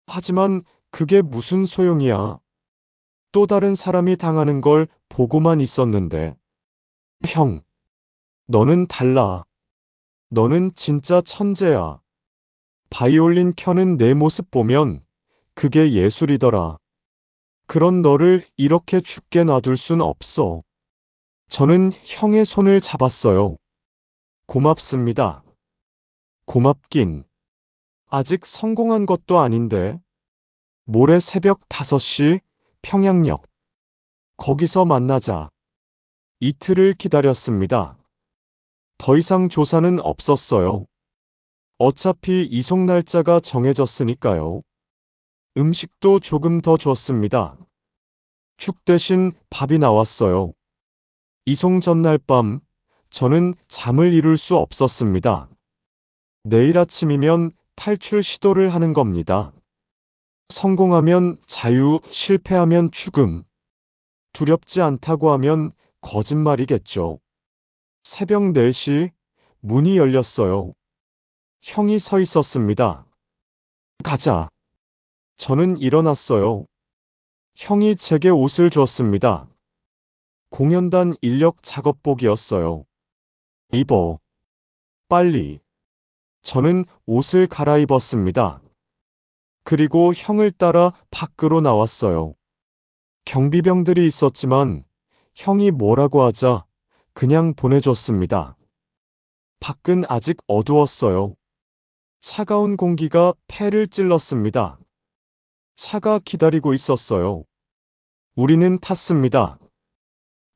하지만 그게 무슨 소용이야. 또 다른 사람이 당하는 걸 보고만 있었는데. 형, 너는 달라. 너는 진짜 천재야. 바이올린 켜는 내 모습 보면 그게 예술이더라. 그런 너를 이렇게 죽게 놔둘 순 없어. 저는 형의 손을 잡았어요. 고맙습니다. 고맙긴. 아직 성공한 것도 아닌데. 모레 새벽 5시 평양역. 거기서 만나자. 이틀을 기다렸습니다. 더 이상 조사는 없었어요. 어차피 이송 날짜가 정해졌으니까요. 음식도 조금 더 줬습니다. 죽 대신 밥이 나왔어요. 이송 전날 밤, 저는 잠을 이룰 수 없었습니다. 내일 아침이면 탈출 시도를 하는 겁니다. 성공하면 자유, 실패하면 죽음. 두렵지 않다고 하면 거짓말이겠죠. 새벽 4시 문이 열렸어요. 형이 서 있었습니다. 가자. 저는 일어났어요. 형이 제게 옷을 주었습니다. 공연단 인력 작업복이었어요. 입어. 빨리. 저는 옷을 갈아입었습니다. 그리고 형을 따라 밖으로 나왔어요. 경비병들이 있었지만 형이 뭐라고 하자 그냥 보내줬습니다. 밖은 아직 어두웠어요. 차가운 공기가 폐를 찔렀습니다. 차가 기다리고 있었어요. 우리는 탔습니다.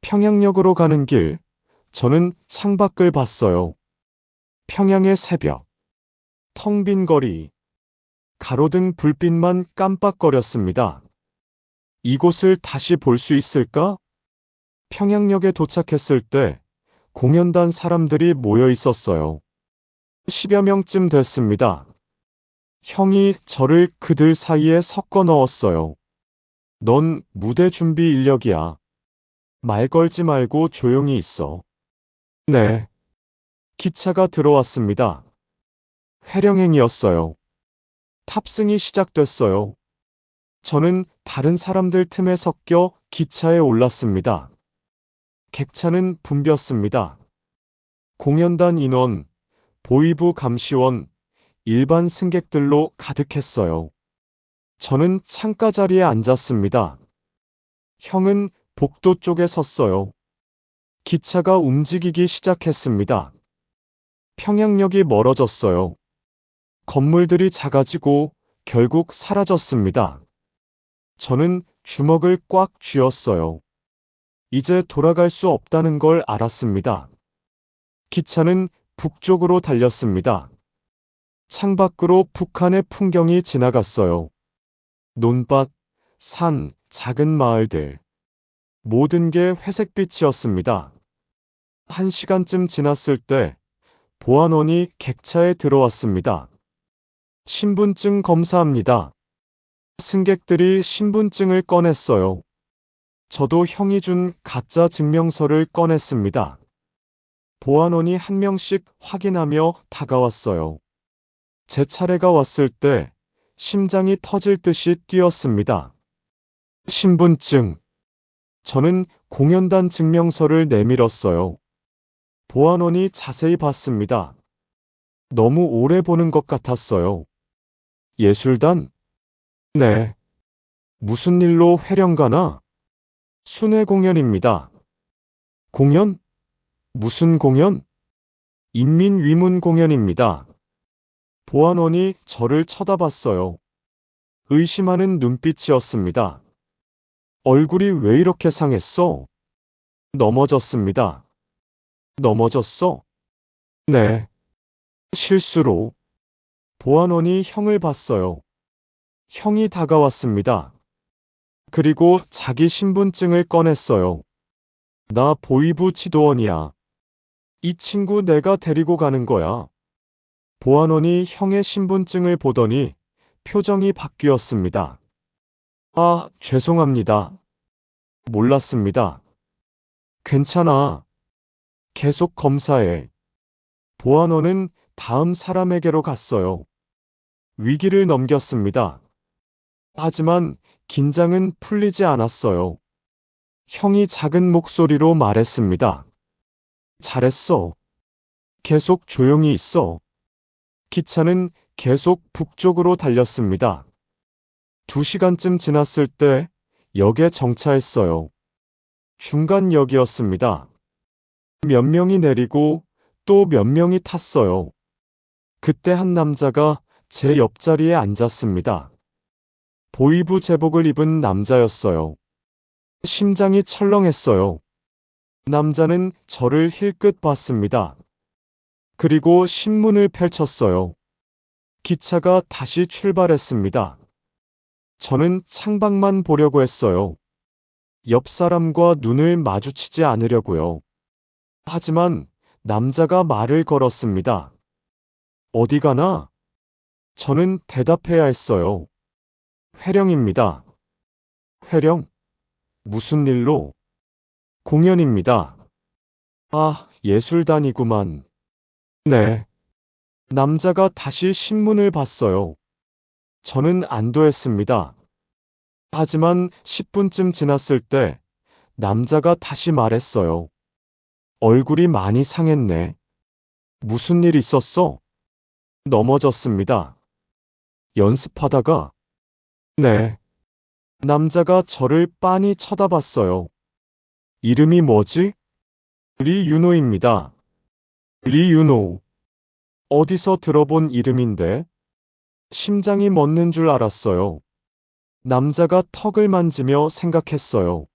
평양역으로 가는 길, 저는 창밖을 봤어요. 평양의 새벽, 텅 빈 거리, 가로등 불빛만 깜빡거렸습니다. 이곳을 다시 볼 수 있을까? 평양역에 도착했을 때 공연단 사람들이 모여 있었어요. 10여 명쯤 됐습니다. 형이 저를 그들 사이에 섞어 넣었어요. 넌 무대 준비 인력이야. 말 걸지 말고 조용히 있어. 네. 기차가 들어왔습니다. 회령행이었어요. 탑승이 시작됐어요. 저는 다른 사람들 틈에 섞여 기차에 올랐습니다. 객차는 붐볐습니다. 공연단 인원, 보이부 감시원, 일반 승객들로 가득했어요. 저는 창가 자리에 앉았습니다. 형은 복도 쪽에 섰어요. 기차가 움직이기 시작했습니다. 평양역이 멀어졌어요. 건물들이 작아지고 결국 사라졌습니다. 저는 주먹을 꽉 쥐었어요. 이제 돌아갈 수 없다는 걸 알았습니다. 기차는 북쪽으로 달렸습니다. 창밖으로 북한의 풍경이 지나갔어요. 논밭, 산, 작은 마을들. 모든 게 회색빛이었습니다. 1시간쯤 지났을 때 보안원이 객차에 들어왔습니다. 신분증 검사합니다. 승객들이 신분증을 꺼냈어요. 저도 형이 준 가짜 증명서를 꺼냈습니다. 보안원이 한 명씩 확인하며 다가왔어요. 제 차례가 왔을 때 심장이 터질 듯이 뛰었습니다. 신분증. 저는 공연단 증명서를 내밀었어요. 보안원이 자세히 봤습니다. 너무 오래 보는 것 같았어요. 예술단? 네. 무슨 일로 회령 가나? 순회 공연입니다. 공연? 무슨 공연? 인민위문 공연입니다. 보안원이 저를 쳐다봤어요. 의심하는 눈빛이었습니다. 얼굴이 왜 이렇게 상했어? 넘어졌습니다. 넘어졌어? 네. 실수로. 보안원이 형을 봤어요. 형이 다가왔습니다. 그리고 자기 신분증을 꺼냈어요. 나 보이부 지도원이야. 이 친구 내가 데리고 가는 거야. 보안원이 형의 신분증을 보더니 표정이 바뀌었습니다. 아, 죄송합니다. 몰랐습니다. 괜찮아. 계속 검사해. 보안원은 다음 사람에게로 갔어요. 위기를 넘겼습니다. 하지만 긴장은 풀리지 않았어요. 형이 작은 목소리로 말했습니다. 잘했어. 계속 조용히 있어. 기차는 계속 북쪽으로 달렸습니다. 2시간쯤 지났을 때 역에 정차했어요. 중간역이었습니다. 몇 명이 내리고 또 몇 명이 탔어요. 그때 한 남자가 제 옆자리에 앉았습니다. 보이부 제복을 입은 남자였어요. 심장이 철렁했어요. 남자는 저를 힐끗 봤습니다. 그리고 신문을 펼쳤어요. 기차가 다시 출발했습니다. 저는 창밖만 보려고 했어요. 옆 사람과 눈을 마주치지 않으려고요. 하지만 남자가 말을 걸었습니다. 어디 가나? 저는 대답해야 했어요. 회령입니다. 회령? 무슨 일로? 공연입니다. 아, 예술단이구만. 네. 남자가 다시 신문을 봤어요. 저는 안도했습니다. 하지만 10분쯤 지났을 때 남자가 다시 말했어요. 얼굴이 많이 상했네. 무슨 일 있었어? 넘어졌습니다. 연습하다가. 네. 남자가 저를 빤히 쳐다봤어요. 이름이 뭐지? 리윤호입니다. 리윤호. 어디서 들어본 이름인데? 심장이 멎는 줄 알았어요. 남자가 턱을 만지며 생각했어요.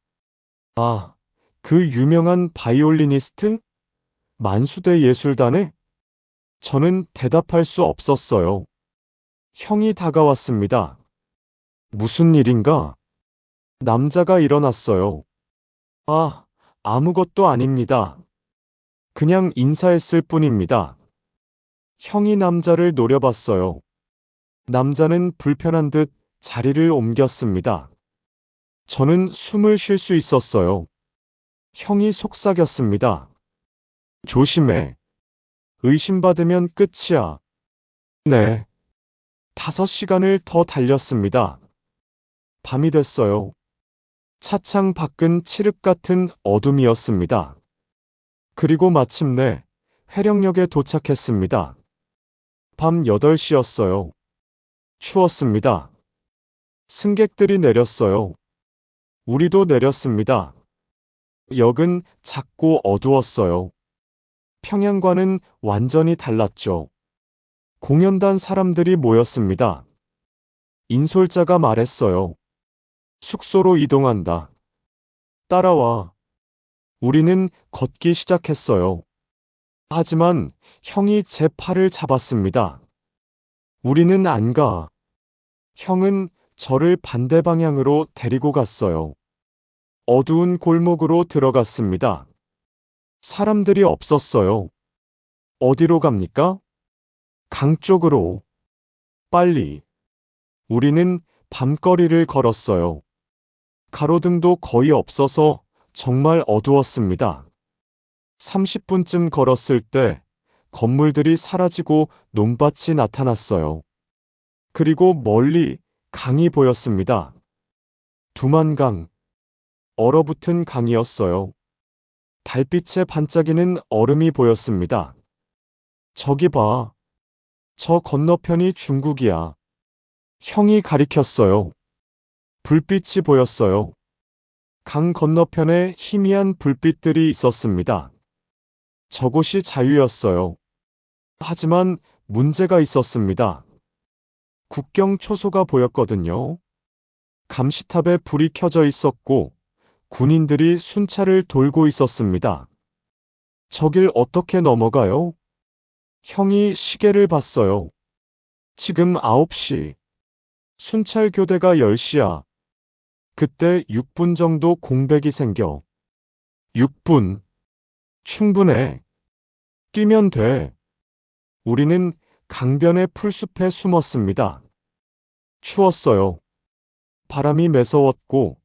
아, 그 유명한 바이올리니스트? 만수대 예술단에? 저는 대답할 수 없었어요. 형이 다가왔습니다. 무슨 일인가? 남자가 일어났어요. 아, 아무것도 아닙니다. 그냥 인사했을 뿐입니다. 형이 남자를 노려봤어요. 남자는 불편한 듯 자리를 옮겼습니다. 저는 숨을 쉴 수 있었어요. 형이 속삭였습니다. 조심해. 의심받으면 끝이야. 네. 5시간을 더 달렸습니다. 밤이 됐어요. 차창 밖은 칠흑 같은 어둠이었습니다. 그리고 마침내 회령역에 도착했습니다. 밤 8시였어요. 추웠습니다. 승객들이 내렸어요. 우리도 내렸습니다. 역은 작고 어두웠어요. 평양과는 완전히 달랐죠. 공연단 사람들이 모였습니다. 인솔자가 말했어요. 숙소로 이동한다. 따라와. 우리는 걷기 시작했어요. 하지만 형이 제 팔을 잡았습니다. 우리는 안 가. 형은 저를 반대 방향으로 데리고 갔어요. 어두운 골목으로 들어갔습니다. 사람들이 없었어요. 어디로 갑니까? 강 쪽으로. 빨리. 우리는 밤거리를 걸었어요. 가로등도 거의 없어서 정말 어두웠습니다. 30분쯤 걸었을 때 건물들이 사라지고 논밭이 나타났어요. 그리고 멀리 강이 보였습니다. 두만강. 얼어붙은 강이었어요. 달빛에 반짝이는 얼음이 보였습니다. 저기 봐. 저 건너편이 중국이야. 형이 가리켰어요. 불빛이 보였어요. 강 건너편에 희미한 불빛들이 있었습니다. 저곳이 자유였어요. 하지만 문제가 있었습니다. 국경 초소가 보였거든요. 감시탑에 불이 켜져 있었고 군인들이 순찰을 돌고 있었습니다. 저길 어떻게 넘어가요? 형이 시계를 봤어요. 지금 9시. 순찰 교대가 10시야. 그때 6분 정도 공백이 생겨. 6분. 충분해. 뛰면 돼. 우리는 강변의 풀숲에 숨었습니다. 추웠어요. 바람이 매서웠고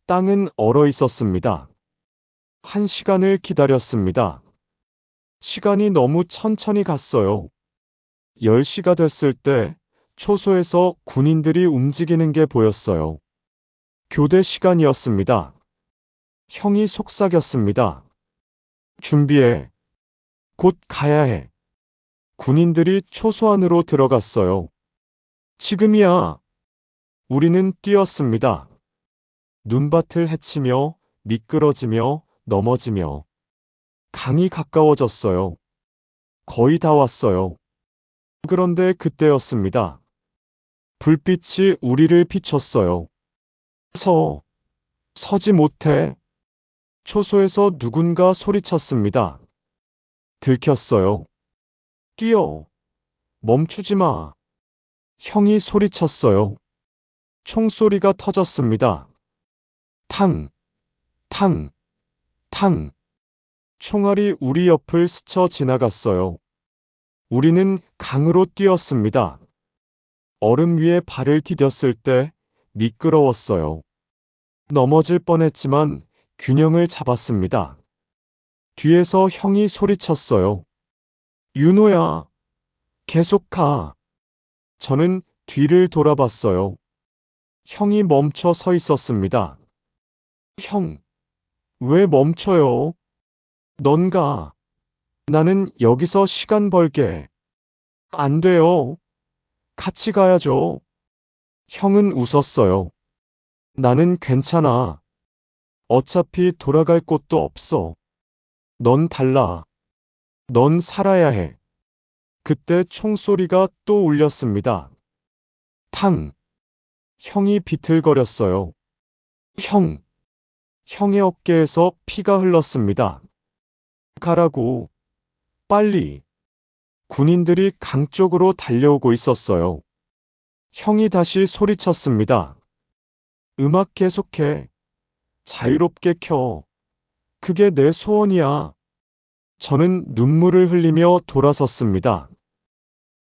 땅은 얼어 있었습니다. 1시간을 기다렸습니다. 시간이 너무 천천히 갔어요. 10시가 됐을 때 초소에서 군인들이 움직이는 게 보였어요. 교대 시간이었습니다. 형이 속삭였습니다. 준비해. 곧 가야 해. 군인들이 초소 안으로 들어갔어요. 지금이야. 우리는 뛰었습니다. 눈밭을 헤치며 미끄러지며 넘어지며 강이 가까워졌어요. 거의 다 왔어요. 그런데 그때였습니다. 불빛이 우리를 비췄어요. 서지 못해. 초소에서 누군가 소리쳤습니다. 들켰어요. 뛰어. 멈추지 마. 형이 소리쳤어요. 총소리가 터졌습니다. 탕, 탕, 탕. 총알이 우리 옆을 스쳐 지나갔어요. 우리는 강으로 뛰었습니다. 얼음 위에 발을 디뎠을 때 미끄러웠어요. 넘어질 뻔했지만 균형을 잡았습니다. 뒤에서 형이 소리쳤어요. 윤호야, 계속 가. 저는 뒤를 돌아봤어요. 형이 멈춰 서 있었습니다. 형, 왜 멈춰요? 넌 가. 나는 여기서 시간 벌게. 안 돼요. 같이 가야죠. 형은 웃었어요. 나는 괜찮아. 어차피 돌아갈 곳도 없어. 넌 달라. 넌 살아야 해. 그때 총소리가 또 울렸습니다. 탕! 형이 비틀거렸어요. 형! 형의 어깨에서 피가 흘렀습니다. 가라고. 빨리. 군인들이 강 쪽으로 달려오고 있었어요. 형이 다시 소리쳤습니다. 음악 계속해. 자유롭게 켜. 그게 내 소원이야. 저는 눈물을 흘리며 돌아섰습니다.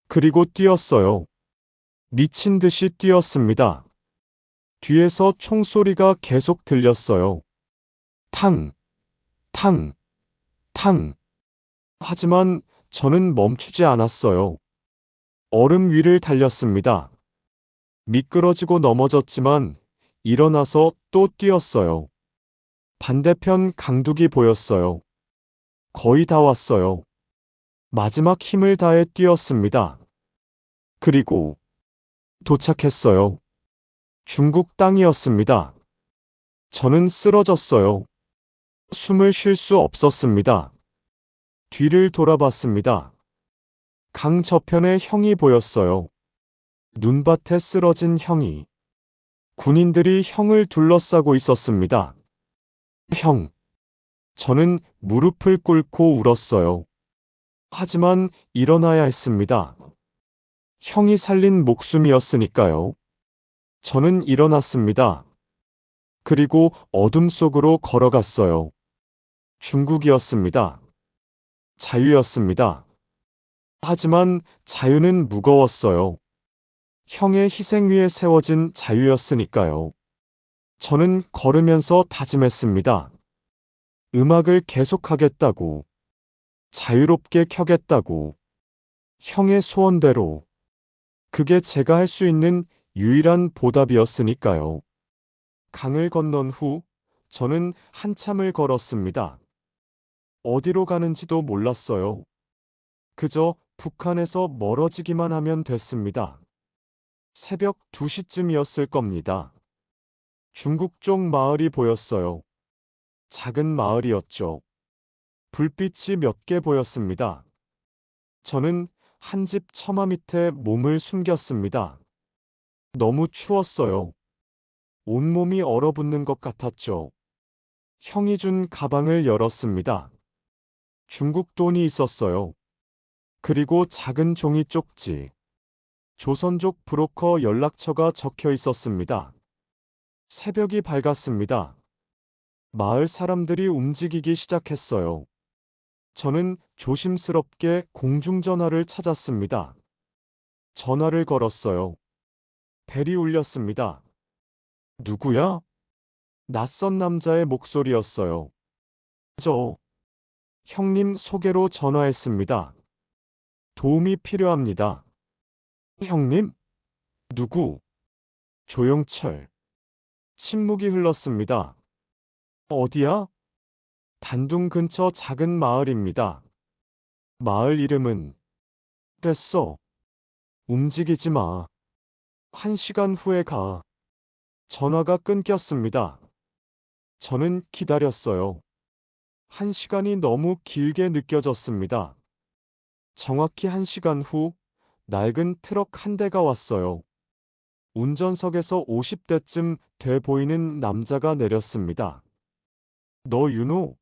그리고 뛰었어요. 미친 듯이 뛰었습니다. 뒤에서 총소리가 계속 들렸어요. 탕, 탕, 탕. 하지만 저는 멈추지 않았어요. 얼음 위를 달렸습니다. 미끄러지고 넘어졌지만 일어나서 또 뛰었어요. 반대편 강둑이 보였어요. 거의 다 왔어요. 마지막 힘을 다해 뛰었습니다. 그리고 도착했어요. 중국 땅이었습니다. 저는 쓰러졌어요. 숨을 쉴 수 없었습니다. 뒤를 돌아봤습니다. 강 저편에 형이 보였어요. 눈밭에 쓰러진 형이. 군인들이 형을 둘러싸고 있었습니다. 형. 저는 무릎을 꿇고 울었어요. 하지만 일어나야 했습니다. 형이 살린 목숨이었으니까요. 저는 일어났습니다. 그리고 어둠 속으로 걸어갔어요. 중국이었습니다. 자유였습니다. 하지만 자유는 무거웠어요. 형의 희생 위에 세워진 자유였으니까요. 저는 걸으면서 다짐했습니다. 음악을 계속하겠다고. 자유롭게 켜겠다고. 형의 소원대로. 그게 제가 할 수 있는 유일한 보답이었으니까요. 강을 건넌 후 저는 한참을 걸었습니다. 어디로 가는지도 몰랐어요. 그저 북한에서 멀어지기만 하면 됐습니다. 새벽 2시쯤이었을 겁니다. 중국 쪽 마을이 보였어요. 작은 마을이었죠. 불빛이 몇 개 보였습니다. 저는 한 집 처마 밑에 몸을 숨겼습니다. 너무 추웠어요. 온몸이 얼어붙는 것 같았죠. 형이 준 가방을 열었습니다. 중국 돈이 있었어요. 그리고 작은 종이 쪽지. 조선족 브로커 연락처가 적혀 있었습니다. 새벽이 밝았습니다. 마을 사람들이 움직이기 시작했어요. 저는 조심스럽게 공중전화를 찾았습니다. 전화를 걸었어요. 벨이 울렸습니다. 누구야? 낯선 남자의 목소리였어요. 저, 형님 소개로 전화했습니다. 도움이 필요합니다. 형님? 누구? 조용철. 침묵이 흘렀습니다. 어디야? 단둥 근처 작은 마을입니다. 마을 이름은 됐어. 움직이지 마. 1시간 후에 가. 전화가 끊겼습니다. 저는 기다렸어요. 1시간이 너무 길게 느껴졌습니다. 정확히 1시간 후 낡은 트럭 한 대가 왔어요. 운전석에서 50대쯤 돼 보이는 남자가 내렸습니다. 너 윤호?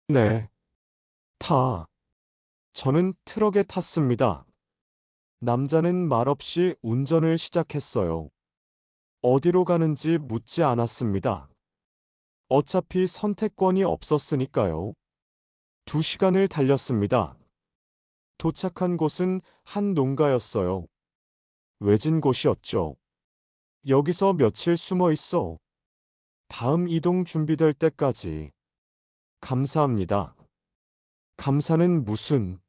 네. 타. 저는 트럭에 탔습니다. 남자는 말없이 운전을 시작했어요. 어디로 가는지 묻지 않았습니다. 어차피 선택권이 없었으니까요. 2시간을 달렸습니다. 도착한 곳은 한 농가였어요. 외진 곳이었죠. 여기서 며칠 숨어 있어. 다음 이동 준비될 때까지 감사합니다. 감사는 무슨,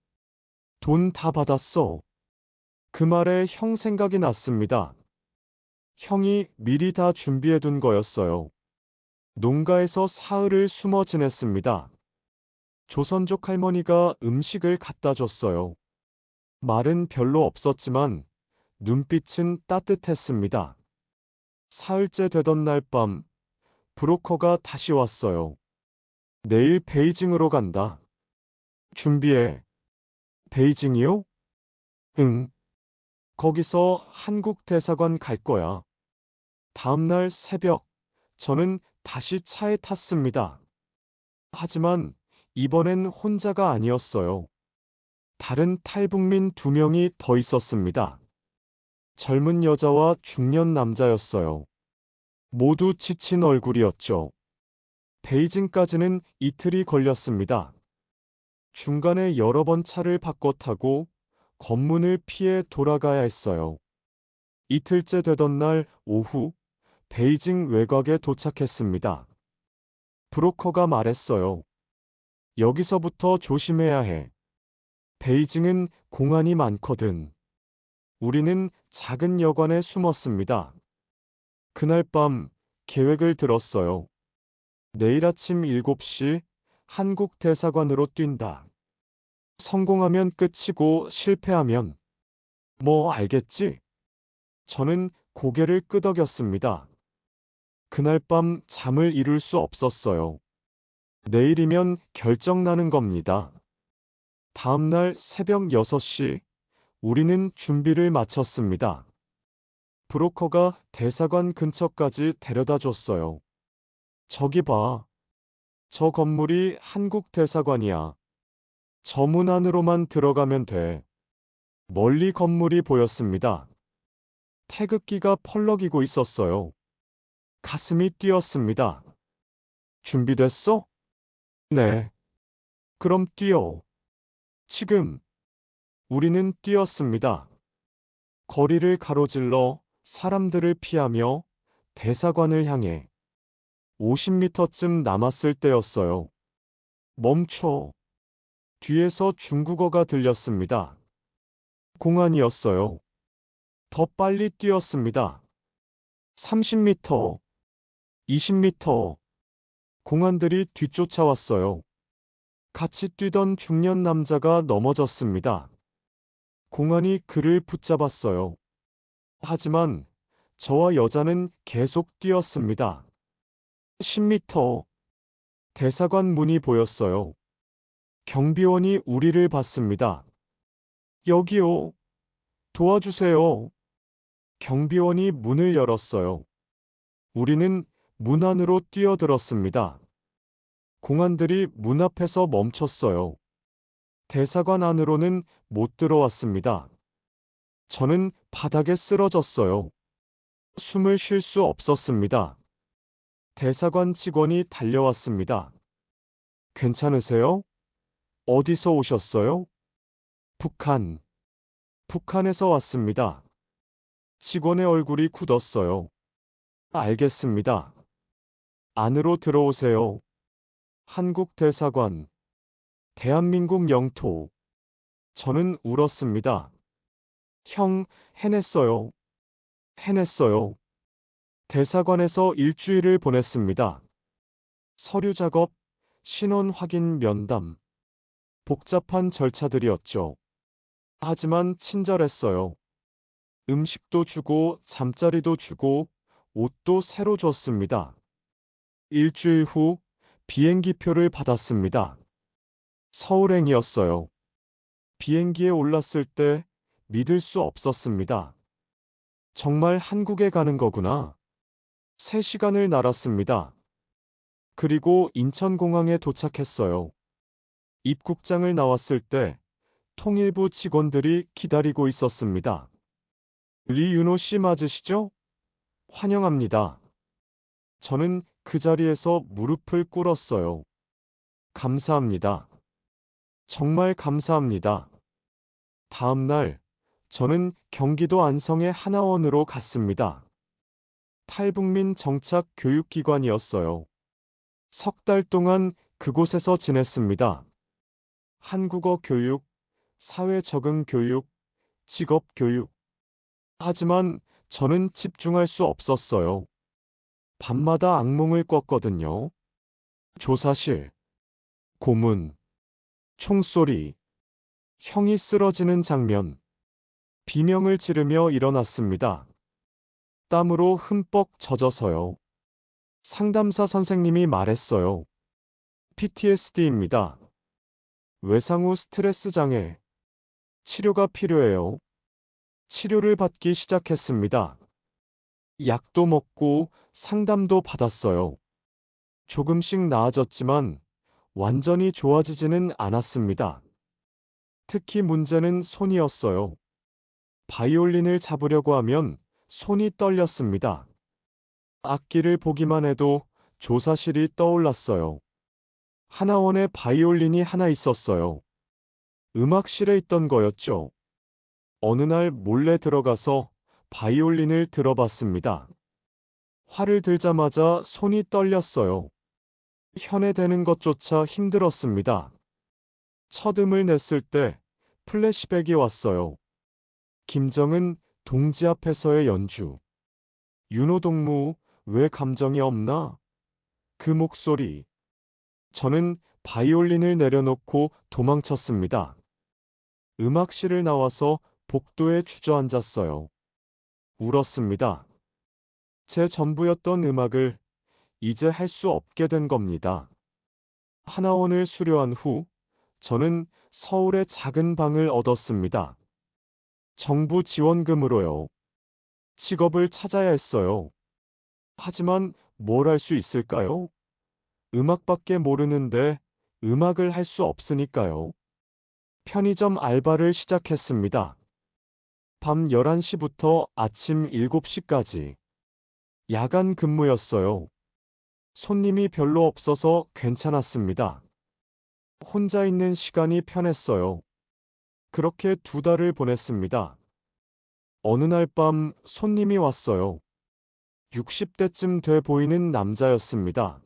돈 다 받았어. 그 말에 형 생각이 났습니다. 형이 미리 다 준비해둔 거였어요. 농가에서 사흘을 숨어 지냈습니다. 조선족 할머니가 음식을 갖다 줬어요. 말은 별로 없었지만 눈빛은 따뜻했습니다. 사흘째 되던 날 밤, 브로커가 다시 왔어요. 내일 베이징으로 간다. 준비해. 베이징이요? 응. 거기서 한국 대사관 갈 거야. 다음날 새벽, 저는 다시 차에 탔습니다. 하지만 이번엔 혼자가 아니었어요. 다른 탈북민 2명이 더 있었습니다. 젊은 여자와 중년 남자였어요. 모두 지친 얼굴이었죠. 베이징까지는 이틀이 걸렸습니다. 중간에 여러 번 차를 바꿔 타고 검문을 피해 돌아가야 했어요. 이틀째 되던 날 오후 베이징 외곽에 도착했습니다. 브로커가 말했어요. 여기서부터 조심해야 해. 베이징은 공안이 많거든. 우리는 작은 여관에 숨었습니다. 그날 밤 계획을 들었어요. 내일 아침 7시 한국 대사관으로 뛴다. 성공하면 끝이고 실패하면 뭐 알겠지? 저는 고개를 끄덕였습니다. 그날 밤 잠을 이룰 수 없었어요. 내일이면 결정나는 겁니다. 다음날 새벽 6시 우리는 준비를 마쳤습니다. 브로커가 대사관 근처까지 데려다 줬어요. 저기 봐. 저 건물이 한국 대사관이야. 저 문 안으로만 들어가면 돼. 멀리 건물이 보였습니다. 태극기가 펄럭이고 있었어요. 가슴이 뛰었습니다. 준비됐어? 네. 그럼 뛰어. 지금. 우리는 뛰었습니다. 거리를 가로질러 사람들을 피하며 대사관을 향해 50m쯤 남았을 때였어요. 멈춰. 뒤에서 중국어가 들렸습니다. 공안이었어요. 더 빨리 뛰었습니다. 30m, 20m. 공안들이 뒤쫓아왔어요. 같이 뛰던 중년 남자가 넘어졌습니다. 공안이 그를 붙잡았어요. 하지만 저와 여자는 계속 뛰었습니다. 10m. 대사관 문이 보였어요. 경비원이 우리를 봤습니다. 여기요. 도와주세요. 경비원이 문을 열었어요. 우리는 문 안으로 뛰어들었습니다. 공안들이 문 앞에서 멈췄어요. 대사관 안으로는 못 들어왔습니다. 저는 바닥에 쓰러졌어요. 숨을 쉴 수 없었습니다. 대사관 직원이 달려왔습니다. 괜찮으세요? 어디서 오셨어요? 북한. 북한에서 왔습니다. 직원의 얼굴이 굳었어요. 알겠습니다. 안으로 들어오세요. 한국 대사관. 대한민국 영토. 저는 울었습니다. 형, 해냈어요. 해냈어요. 대사관에서 일주일을 보냈습니다. 서류 작업, 신원 확인 면담. 복잡한 절차들이었죠. 하지만 친절했어요. 음식도 주고 잠자리도 주고 옷도 새로 줬습니다. 일주일 후 비행기표를 받았습니다. 서울행이었어요. 비행기에 올랐을 때 믿을 수 없었습니다. 정말 한국에 가는 거구나. 3시간을 날았습니다. 그리고 인천공항에 도착했어요. 입국장을 나왔을 때 통일부 직원들이 기다리고 있었습니다. 리윤호 씨 맞으시죠? 환영합니다. 저는 그 자리에서 무릎을 꿇었어요. 감사합니다. 정말 감사합니다. 다음 날 저는 경기도 안성의 하나원으로 갔습니다. 탈북민 정착 교육기관이었어요. 석 달 동안 그곳에서 지냈습니다. 한국어 교육, 사회 적응 교육, 직업 교육. 하지만 저는 집중할 수 없었어요. 밤마다 악몽을 꿨거든요. 조사실, 고문, 총소리, 형이 쓰러지는 장면, 비명을 지르며 일어났습니다. 땀으로 흠뻑 젖어서요. 상담사 선생님이 말했어요. PTSD입니다. 외상 후 스트레스 장애. 치료가 필요해요. 치료를 받기 시작했습니다. 약도 먹고 상담도 받았어요. 조금씩 나아졌지만 완전히 좋아지지는 않았습니다. 특히 문제는 손이었어요. 바이올린을 잡으려고 하면 손이 떨렸습니다. 악기를 보기만 해도 조사실이 떠올랐어요. 하나원에 바이올린이 하나 있었어요. 음악실에 있던 거였죠. 어느 날 몰래 들어가서 바이올린을 들어봤습니다. 활을 들자마자 손이 떨렸어요. 현에 대는 것조차 힘들었습니다. 첫 음을 냈을 때 플래시백이 왔어요. 김정은 동지 앞에서의 연주. 윤호동무, 왜 감정이 없나? 그 목소리. 저는 바이올린을 내려놓고 도망쳤습니다. 음악실을 나와서 복도에 주저앉았어요. 울었습니다. 제 전부였던 음악을 이제 할 수 없게 된 겁니다. 하나원을 수료한 후 저는 서울의 작은 방을 얻었습니다. 정부 지원금으로요. 직업을 찾아야 했어요. 하지만 뭘 할 수 있을까요? 음악밖에 모르는데 음악을 할 수 없으니까요. 편의점 알바를 시작했습니다. 밤 11시부터 아침 7시까지. 야간 근무였어요. 손님이 별로 없어서 괜찮았습니다. 혼자 있는 시간이 편했어요. 그렇게 2달을 보냈습니다. 어느 날 밤 손님이 왔어요. 60대쯤 돼 보이는 남자였습니다.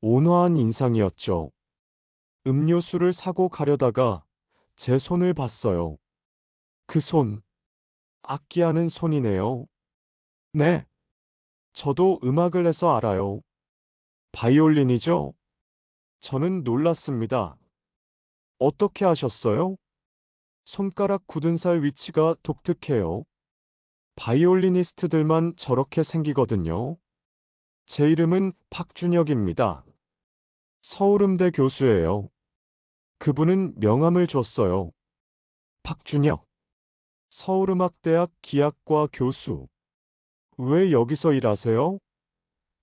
온화한 인상이었죠. 음료수를 사고 가려다가 제 손을 봤어요. 그 손, 악기하는 손이네요. 네, 저도 음악을 해서 알아요. 바이올린이죠? 저는 놀랐습니다. 어떻게 하셨어요? 손가락 굳은 살 위치가 독특해요. 바이올리니스트들만 저렇게 생기거든요. 제 이름은 박준혁입니다. 서울음대 교수예요. 그분은 명함을 줬어요. 박준혁, 서울음악대학 기악과 교수. 왜 여기서 일하세요?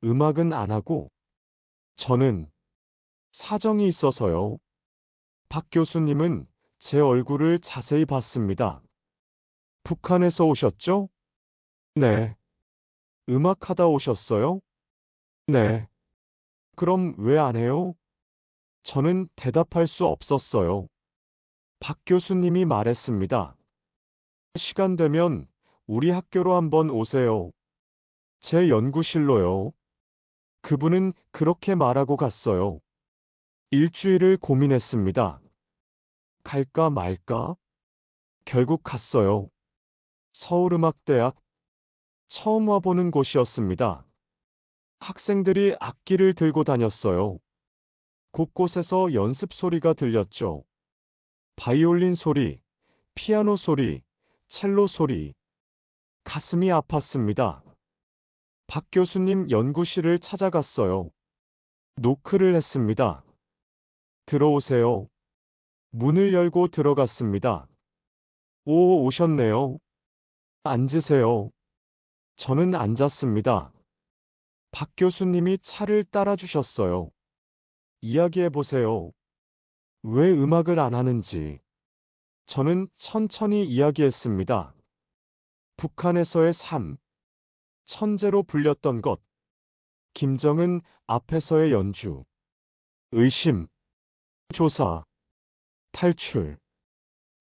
음악은 안 하고. 저는 사정이 있어서요. 박 교수님은 제 얼굴을 자세히 봤습니다. 북한에서 오셨죠? 네. 음악하다 오셨어요? 네. 그럼 왜 안 해요? 저는 대답할 수 없었어요. 박 교수님이 말했습니다. 시간 되면 우리 학교로 한번 오세요. 제 연구실로요. 그분은 그렇게 말하고 갔어요. 일주일을 고민했습니다. 갈까 말까? 결국 갔어요. 서울음악대학. 처음 와보는 곳이었습니다. 학생들이 악기를 들고 다녔어요. 곳곳에서 연습 소리가 들렸죠. 바이올린 소리, 피아노 소리, 첼로 소리. 가슴이 아팠습니다. 박 교수님 연구실을 찾아갔어요. 노크를 했습니다. 들어오세요. 문을 열고 들어갔습니다. 오, 오셨네요. 앉으세요. 저는 앉았습니다. 박 교수님이 차를 따라주셨어요. 이야기해보세요. 왜 음악을 안 하는지. 저는 천천히 이야기했습니다. 북한에서의 삶, 천재로 불렸던 것, 김정은 앞에서의 연주, 의심, 조사, 탈출,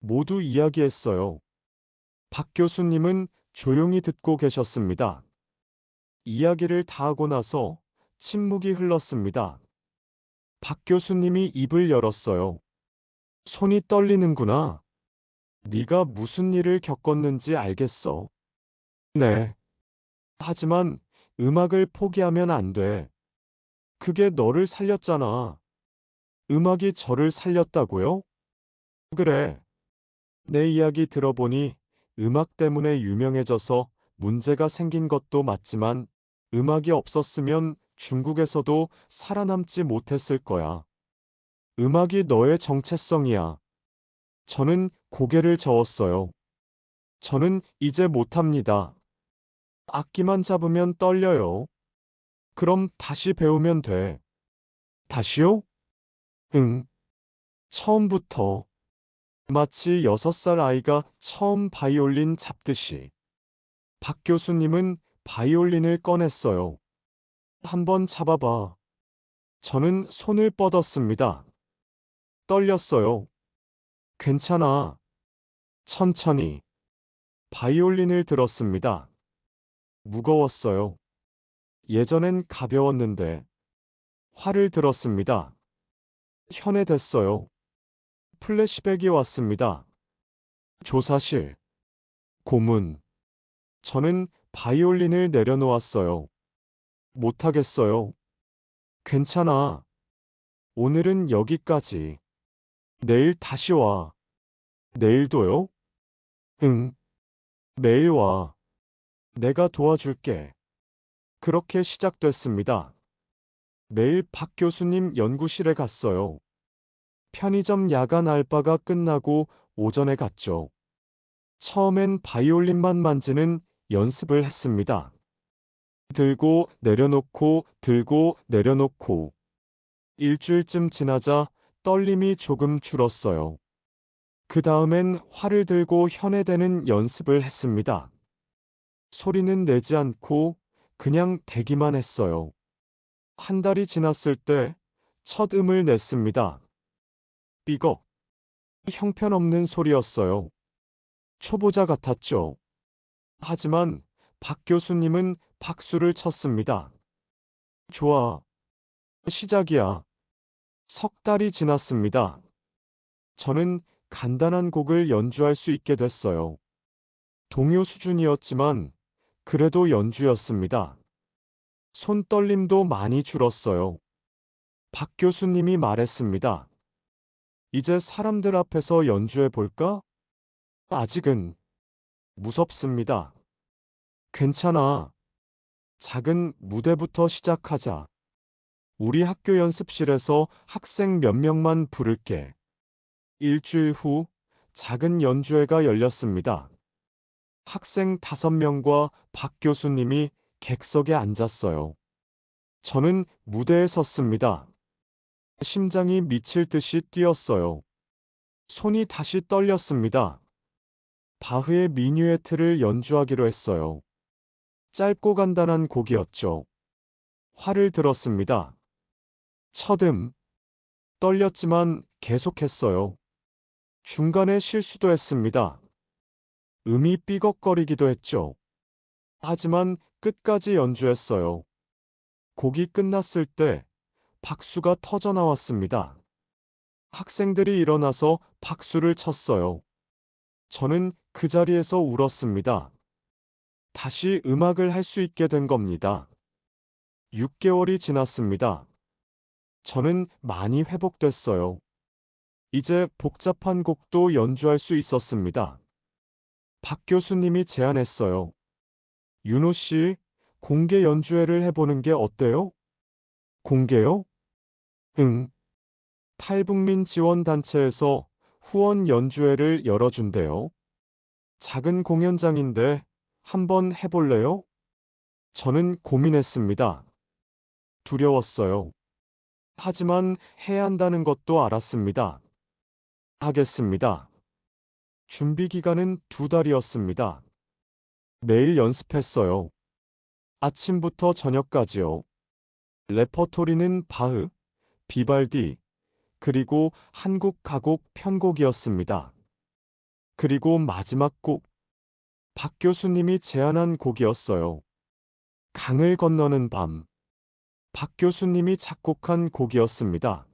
모두 이야기했어요. 박 교수님은 조용히 듣고 계셨습니다. 이야기를 다 하고 나서 침묵이 흘렀습니다. 박 교수님이 입을 열었어요. 손이 떨리는구나. 네가 무슨 일을 겪었는지 알겠어. 네. 하지만 음악을 포기하면 안 돼. 그게 너를 살렸잖아. 음악이 저를 살렸다고요? 그래. 내 이야기 들어보니 음악 때문에 유명해져서 문제가 생긴 것도 맞지만 음악이 없었으면 중국에서도 살아남지 못했을 거야. 음악이 너의 정체성이야. 저는 고개를 저었어요. 저는 이제 못합니다. 악기만 잡으면 떨려요. 그럼 다시 배우면 돼. 다시요? 응. 처음부터. 마치 6살 아이가 처음 바이올린 잡듯이. 박 교수님은 바이올린을 꺼냈어요. 한번 잡아봐. 저는 손을 뻗었습니다. 떨렸어요. 괜찮아. 천천히. 바이올린을 들었습니다. 무거웠어요. 예전엔 가벼웠는데. 활을 들었습니다. 현해됐어요. 플래시백이 왔습니다. 조사실. 고문. 저는 바이올린을 내려놓았어요. 못하겠어요. 괜찮아. 오늘은 여기까지. 내일 다시 와. 내일도요? 응. 매일 와. 내가 도와줄게. 그렇게 시작됐습니다. 매일 박 교수님 연구실에 갔어요. 편의점 야간 알바가 끝나고 오전에 갔죠. 처음엔 바이올린만 만지는 연습을 했습니다. 들고 내려놓고 들고 내려놓고 일주일쯤 지나자 떨림이 조금 줄었어요. 그 다음엔 활을 들고 현해대는 연습을 했습니다. 소리는 내지 않고 그냥 대기만 했어요. 한 달이 지났을 때 첫 음을 냈습니다. 삐걱. 형편없는 소리였어요. 초보자 같았죠. 하지만 박 교수님은 박수를 쳤습니다. 좋아. 시작이야. 석 달이 지났습니다. 저는 간단한 곡을 연주할 수 있게 됐어요. 동요 수준이었지만 그래도 연주였습니다. 손떨림도 많이 줄었어요. 박 교수님이 말했습니다. 이제 사람들 앞에서 연주해 볼까? 아직은 무섭습니다. 괜찮아. 작은 무대부터 시작하자. 우리 학교 연습실에서 학생 몇 명만 부를게. 일주일 후 작은 연주회가 열렸습니다. 학생 5명과 박 교수님이 객석에 앉았어요. 저는 무대에 섰습니다. 심장이 미칠 듯이 뛰었어요. 손이 다시 떨렸습니다. 바흐의 미뉴에트를 연주하기로 했어요. 짧고 간단한 곡이었죠. 활을 들었습니다. 첫음. 떨렸지만 계속했어요. 중간에 실수도 했습니다. 음이 삐걱거리기도 했죠. 하지만 끝까지 연주했어요. 곡이 끝났을 때 박수가 터져 나왔습니다. 학생들이 일어나서 박수를 쳤어요. 저는 그 자리에서 울었습니다. 다시 음악을 할 수 있게 된 겁니다. 6개월이 지났습니다. 저는 많이 회복됐어요. 이제 복잡한 곡도 연주할 수 있었습니다. 박 교수님이 제안했어요. 윤호 씨, 공개 연주회를 해보는 게 어때요? 공개요? 응. 탈북민 지원단체에서 후원 연주회를 열어준대요. 작은 공연장인데 한번 해볼래요? 저는 고민했습니다. 두려웠어요. 하지만 해야 한다는 것도 알았습니다. 하겠습니다. 준비 기간은 2달이었습니다. 매일 연습했어요. 아침부터 저녁까지요. 레퍼토리는 바흐, 비발디, 그리고 한국 가곡 편곡이었습니다. 그리고 마지막 곡, 박 교수님이 제안한 곡이었어요. 강을 건너는 밤. 박 교수님이 작곡한 곡이었습니다.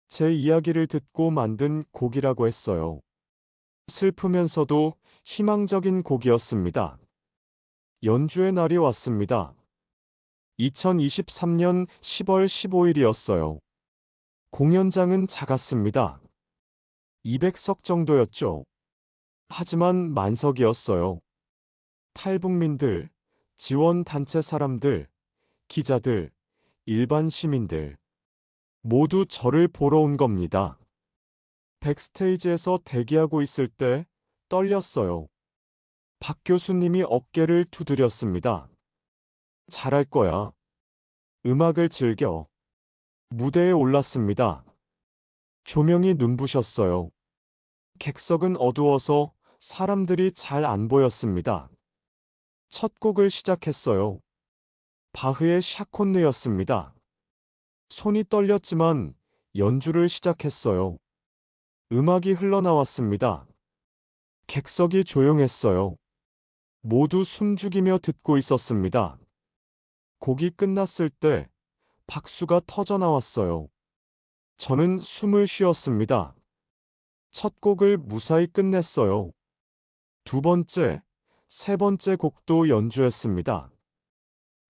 제 이야기를 듣고 만든 곡이라고 했어요. 슬프면서도 희망적인 곡이었습니다. 연주의 날이 왔습니다. 2023년 10월 15일이었어요. 공연장은 작았습니다. 200석 정도였죠. 하지만 만석이었어요. 탈북민들, 지원단체 사람들, 기자들, 일반 시민들 모두 저를 보러 온 겁니다. 백스테이지에서 대기하고 있을 때 떨렸어요. 박 교수님이 어깨를 두드렸습니다. 잘할 거야. 음악을 즐겨. 무대에 올랐습니다. 조명이 눈부셨어요. 객석은 어두워서 사람들이 잘 안 보였습니다. 첫 곡을 시작했어요. 바흐의 샤콘느였습니다. 손이 떨렸지만 연주를 시작했어요. 음악이 흘러나왔습니다. 객석이 조용했어요. 모두 숨죽이며 듣고 있었습니다. 곡이 끝났을 때 박수가 터져 나왔어요. 저는 숨을 쉬었습니다. 첫 곡을 무사히 끝냈어요. 두 번째, 세 번째 곡도 연주했습니다.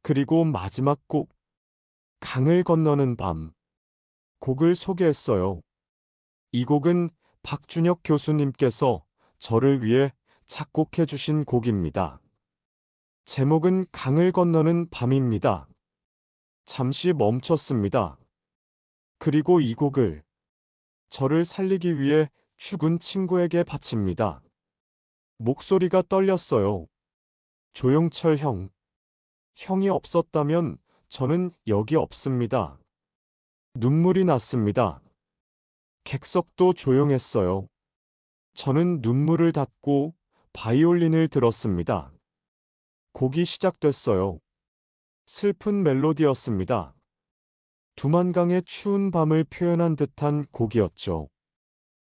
그리고 마지막 곡, 강을 건너는 밤. 곡을 소개했어요. 이 곡은 박준혁 교수님께서 저를 위해 작곡해 주신 곡입니다. 제목은 강을 건너는 밤입니다. 잠시 멈췄습니다. 그리고 이 곡을 저를 살리기 위해 죽은 친구에게 바칩니다. 목소리가 떨렸어요. 조용철 형. 형이 없었다면 저는 여기 없습니다. 눈물이 났습니다. 객석도 조용했어요. 저는 눈물을 닫고 바이올린을 들었습니다. 곡이 시작됐어요. 슬픈 멜로디였습니다. 두만강의 추운 밤을 표현한 듯한 곡이었죠.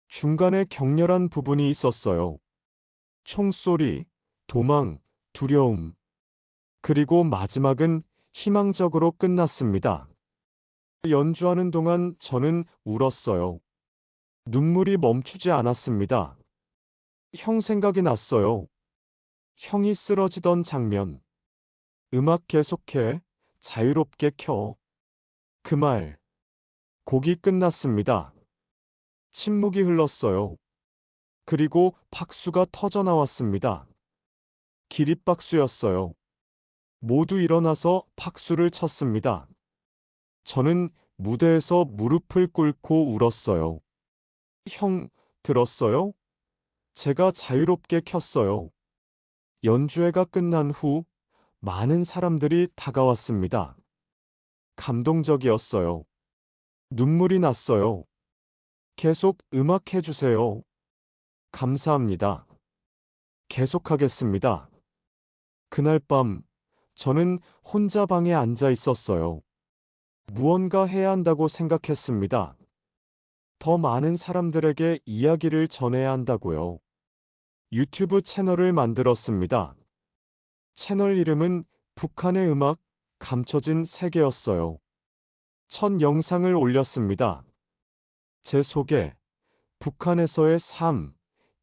중간에 격렬한 부분이 있었어요. 총소리, 도망, 두려움. 그리고 마지막은 희망적으로 끝났습니다. 연주하는 동안 저는 울었어요. 눈물이 멈추지 않았습니다. 형 생각이 났어요. 형이 쓰러지던 장면. 음악 계속해, 자유롭게 켜. 그 말. 곡이 끝났습니다. 침묵이 흘렀어요. 그리고 박수가 터져 나왔습니다. 기립박수였어요. 모두 일어나서 박수를 쳤습니다. 저는 무대에서 무릎을 꿇고 울었어요. 형, 들었어요? 제가 자유롭게 켰어요. 연주회가 끝난 후 많은 사람들이 다가왔습니다. 감동적이었어요. 눈물이 났어요. 계속 음악 해주세요. 감사합니다. 계속하겠습니다. 그날 밤, 저는 혼자 방에 앉아 있었어요. 무언가 해야 한다고 생각했습니다. 더 많은 사람들에게 이야기를 전해야 한다고요. 유튜브 채널을 만들었습니다. 채널 이름은 북한의 음악, 감춰진 세계였어요. 첫 영상을 올렸습니다. 제 소개, 북한에서의 삶,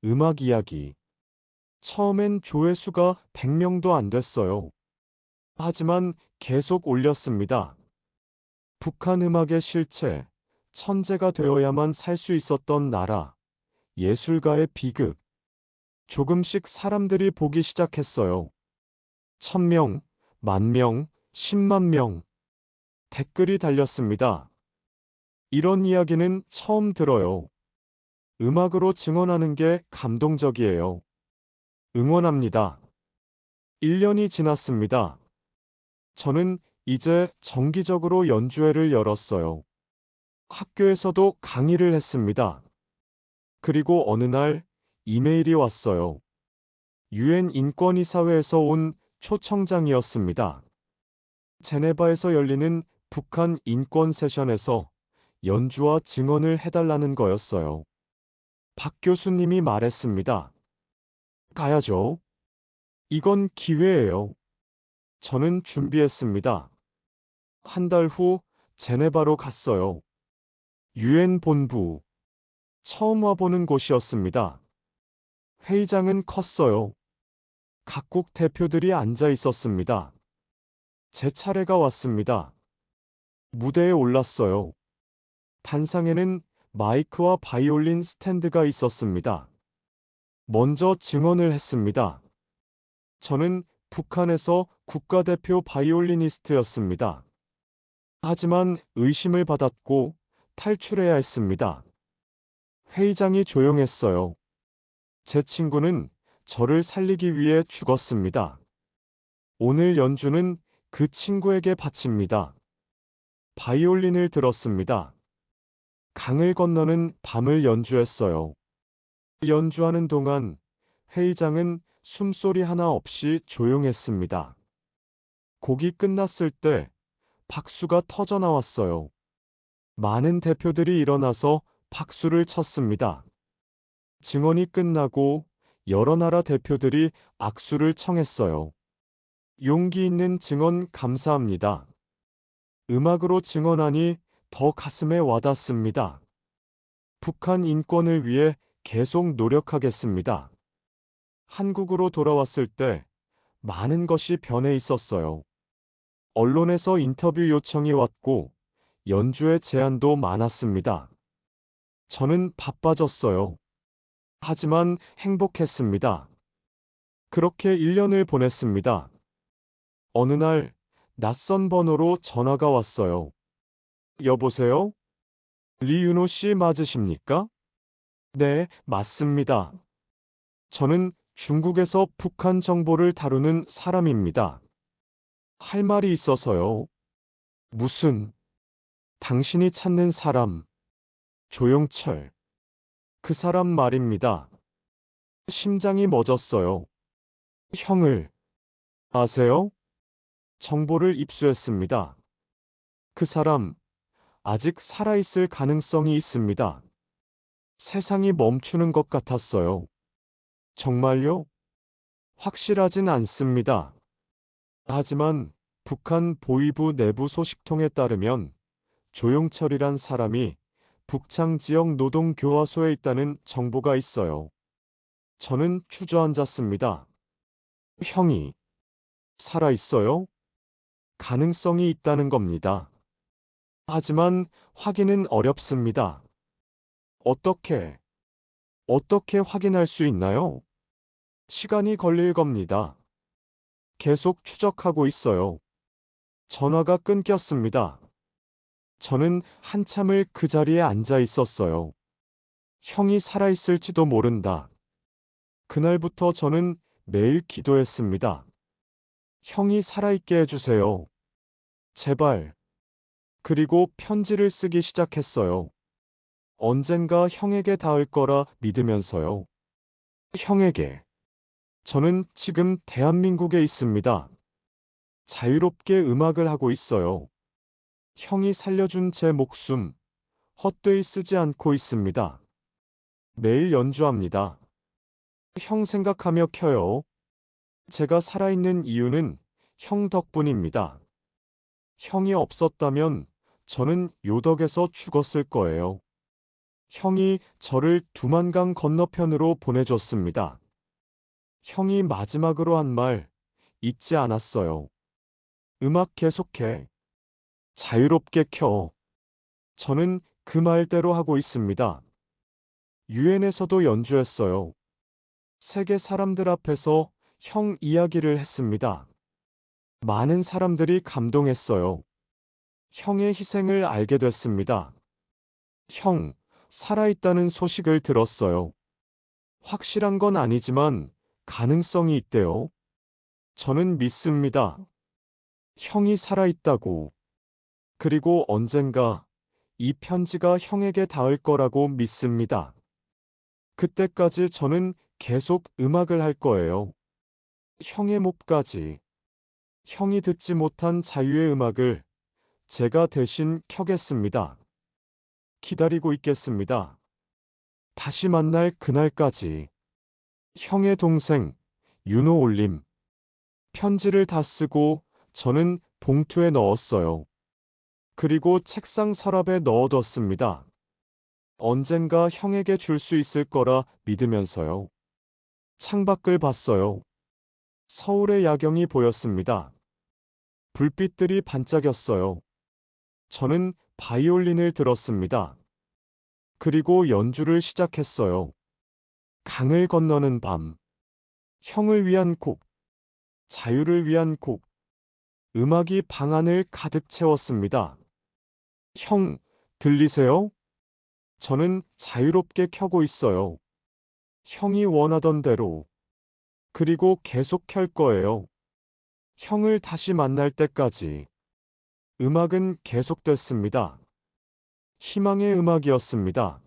음악 이야기. 처음엔 조회수가 100명도 안 됐어요. 하지만 계속 올렸습니다. 북한 음악의 실체, 천재가 되어야만 살 수 있었던 나라, 예술가의 비극. 조금씩 사람들이 보기 시작했어요. 1000명, 10,000명, 10만 명. 댓글이 달렸습니다. 이런 이야기는 처음 들어요. 음악으로 증언하는 게 감동적이에요. 응원합니다. 1년이 지났습니다. 저는 이제 정기적으로 연주회를 열었어요. 학교에서도 강의를 했습니다. 그리고 어느 날 이메일이 왔어요. 유엔 인권이사회에서 온 초청장이었습니다. 제네바에서 열리는 북한 인권 세션에서 연주와 증언을 해달라는 거였어요. 박 교수님이 말했습니다. 가야죠. 이건 기회예요. 저는 준비했습니다. 한 달 후 제네바로 갔어요. 유엔 본부. 처음 와보는 곳이었습니다. 회의장은 컸어요. 각국 대표들이 앉아 있었습니다. 제 차례가 왔습니다. 무대에 올랐어요. 단상에는 마이크와 바이올린 스탠드가 있었습니다. 먼저 증언을 했습니다. 저는 북한에서 국가대표 바이올리니스트였습니다. 하지만 의심을 받았고 탈출해야 했습니다. 회의장이 조용했어요. 제 친구는 저를 살리기 위해 죽었습니다. 오늘 연주는 그 친구에게 바칩니다. 바이올린을 들었습니다. 강을 건너는 밤을 연주했어요. 연주하는 동안 회의장은 숨소리 하나 없이 조용했습니다. 곡이 끝났을 때 박수가 터져 나왔어요. 많은 대표들이 일어나서 박수를 쳤습니다. 증언이 끝나고 여러 나라 대표들이 악수를 청했어요. 용기 있는 증언 감사합니다. 음악으로 증언하니 더 가슴에 와닿습니다. 북한 인권을 위해 계속 노력하겠습니다. 한국으로 돌아왔을 때 많은 것이 변해 있었어요. 언론에서 인터뷰 요청이 왔고 연주의 제안도 많았습니다. 저는 바빠졌어요. 하지만 행복했습니다. 그렇게 1년을 보냈습니다. 어느 날 낯선 번호로 전화가 왔어요. 여보세요? 리윤호 씨 맞으십니까? 네, 맞습니다. 저는 중국에서 북한 정보를 다루는 사람입니다. 할 말이 있어서요. 무슨, 당신이 찾는 사람, 조용철. 그 사람 말입니다. 심장이 멎었어요. 형을 아세요? 정보를 입수했습니다. 그 사람, 아직 살아있을 가능성이 있습니다. 세상이 멈추는 것 같았어요. 정말요? 확실하진 않습니다. 하지만 북한 보위부 내부 소식통에 따르면 조용철이란 사람이 북창 지역 노동교화소에 있다는 정보가 있어요. 저는 주저앉았습니다. 형이 살아있어요? 가능성이 있다는 겁니다. 하지만 확인은 어렵습니다. 어떻게 확인할 수 있나요? 시간이 걸릴 겁니다. 계속 추적하고 있어요. 전화가 끊겼습니다. 저는 한참을 그 자리에 앉아 있었어요. 형이 살아있을지도 모른다. 그날부터 저는 매일 기도했습니다. 형이 살아있게 해주세요. 제발. 그리고 편지를 쓰기 시작했어요. 언젠가 형에게 닿을 거라 믿으면서요. 형에게. 저는 지금 대한민국에 있습니다. 자유롭게 음악을 하고 있어요. 형이 살려준 제 목숨, 헛되이 쓰지 않고 있습니다. 매일 연주합니다. 형 생각하며 켜요. 제가 살아있는 이유는 형 덕분입니다. 형이 없었다면 저는 요덕에서 죽었을 거예요. 형이 저를 두만강 건너편으로 보내줬습니다. 형이 마지막으로 한 말 잊지 않았어요. 음악 계속해. 자유롭게 켜. 저는 그 말대로 하고 있습니다. 유엔에서도 연주했어요. 세계 사람들 앞에서 형 이야기를 했습니다. 많은 사람들이 감동했어요. 형의 희생을 알게 됐습니다. 형, 살아있다는 소식을 들었어요. 확실한 건 아니지만 가능성이 있대요. 저는 믿습니다. 형이 살아있다고. 그리고 언젠가 이 편지가 형에게 닿을 거라고 믿습니다. 그때까지 저는 계속 음악을 할 거예요. 형의 몫까지. 형이 듣지 못한 자유의 음악을 제가 대신 켜겠습니다. 기다리고 있겠습니다. 다시 만날 그날까지. 형의 동생, 윤호 올림. 편지를 다 쓰고 저는 봉투에 넣었어요. 그리고 책상 서랍에 넣어뒀습니다. 언젠가 형에게 줄 수 있을 거라 믿으면서요. 창밖을 봤어요. 서울의 야경이 보였습니다. 불빛들이 반짝였어요. 저는 바이올린을 들었습니다. 그리고 연주를 시작했어요. 강을 건너는 밤. 형을 위한 곡. 자유를 위한 곡. 음악이 방 안을 가득 채웠습니다. 형, 들리세요? 저는 자유롭게 켜고 있어요. 형이 원하던 대로. 그리고 계속 켤 거예요. 형을 다시 만날 때까지. 음악은 계속됐습니다. 희망의 음악이었습니다.